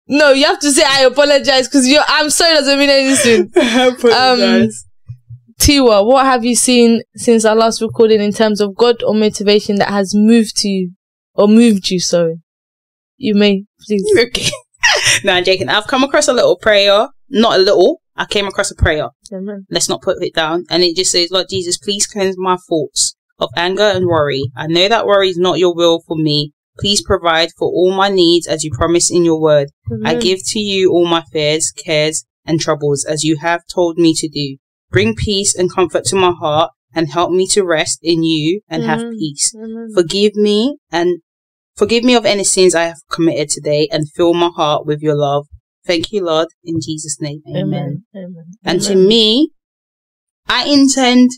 No, you have to say I apologize, because I'm sorry doesn't mean anything. I apologize. Tiwa, what have you seen since our last recording in terms of God or motivation that has moved you? Or moved you, sorry. You may, please. Okay. No, I'm joking. I've come across a little prayer. Not a little. I came across a prayer. Amen. Let's not put it down. And it just says, Lord Jesus, please cleanse my thoughts of anger and worry. I know that worry is not your will for me. Please provide for all my needs as you promise in your word. Amen. I give to you all my fears, cares, and troubles as you have told me to do. Bring peace and comfort to my heart and help me to rest in you and have peace. Amen. Forgive me of any sins I have committed today and fill my heart with your love. Thank you, Lord, in Jesus' name. Amen. Amen. And to me, I intend,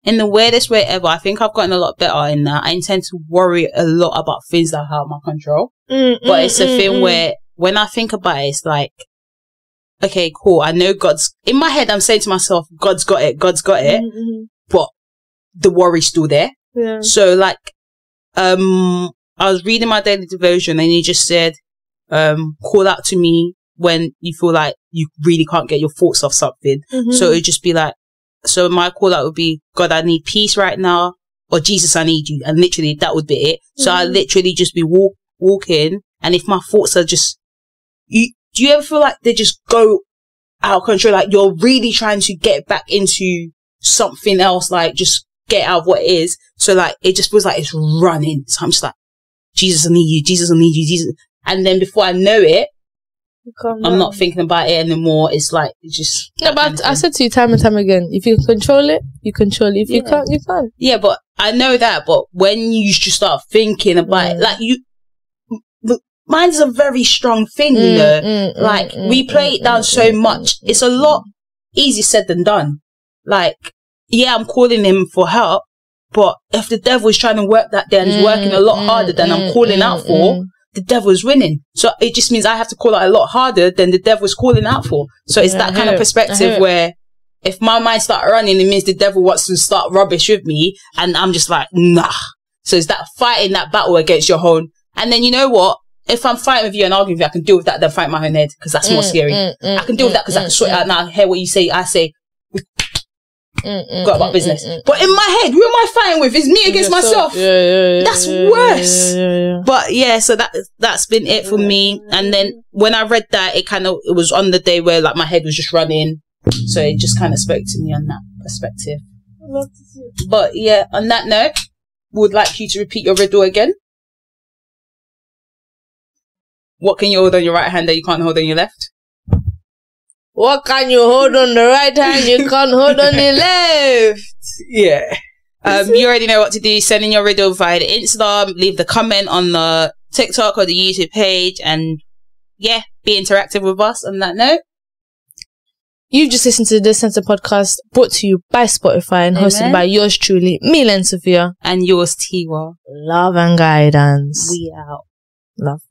in the weirdest way ever, I think I've gotten a lot better in that. I intend to worry a lot about things that are out of my control. But it's a thing where, when I think about it, it's like, okay, cool. I know in my head, I'm saying to myself, God's got it. But the worry's still there. Yeah. So, like, I was reading my daily devotion and he just said, call out to me when you feel like you really can't get your thoughts off something. So it would just be like, so my call out would be, God, I need peace right now, or Jesus, I need you. And literally that would be it. So I literally just be walking. And if my thoughts are just, do you ever feel like they just go out of control? Like you're really trying to get back into something else, like just get out of what it is. So like, it just feels like it's running. So I'm just like, Jesus, I need you. Jesus, I need you. Jesus. And then before I know it, I'm not thinking about it anymore. It's like, it's just. Yeah, but I said to you time and time again, if you control it, you control it. If you can't, you can't. Yeah, but I know that. But when you just start thinking about it, like mine's a very strong thing, you know. Like we play it down so much. It's a lot easier said than done. Like, yeah, I'm calling him for help, but if the devil is trying to work that day and is working a lot harder than I'm calling out for, the devil is winning. So it just means I have to call out a lot harder than the devil is calling out for. So it's that kind of perspective where if my mind starts running, it means the devil wants to start rubbish with me, and I'm just like, nah. So it's that fighting that battle against your own. And then you know what? If I'm fighting with you and arguing with you, I can deal with that than fight my own head, because that's more scary. I can deal with that because I can sort it out now. I hear what you say. I say, go about business. But in my head, who am I fighting with? It's me against myself. That's worse. But yeah, so that's been it for me. And then when I read that, it was on the day where like my head was just running. So it just kind of spoke to me on that perspective. But yeah, on that note, would like you to repeat your riddle again. What can you hold on your right hand that you can't hold on your left? What can you hold on the right hand you can't hold on the left? Yeah. You already know what to do. Send in your riddle via the Instagram. Leave the comment on the TikTok or the YouTube page. And yeah, be interactive with us on that note. You've just listened to the Censored Podcast, brought to you by Spotify and hosted by yours truly, Milene Sophia. And yours, Tiwa. Love and guidance. We out. Love.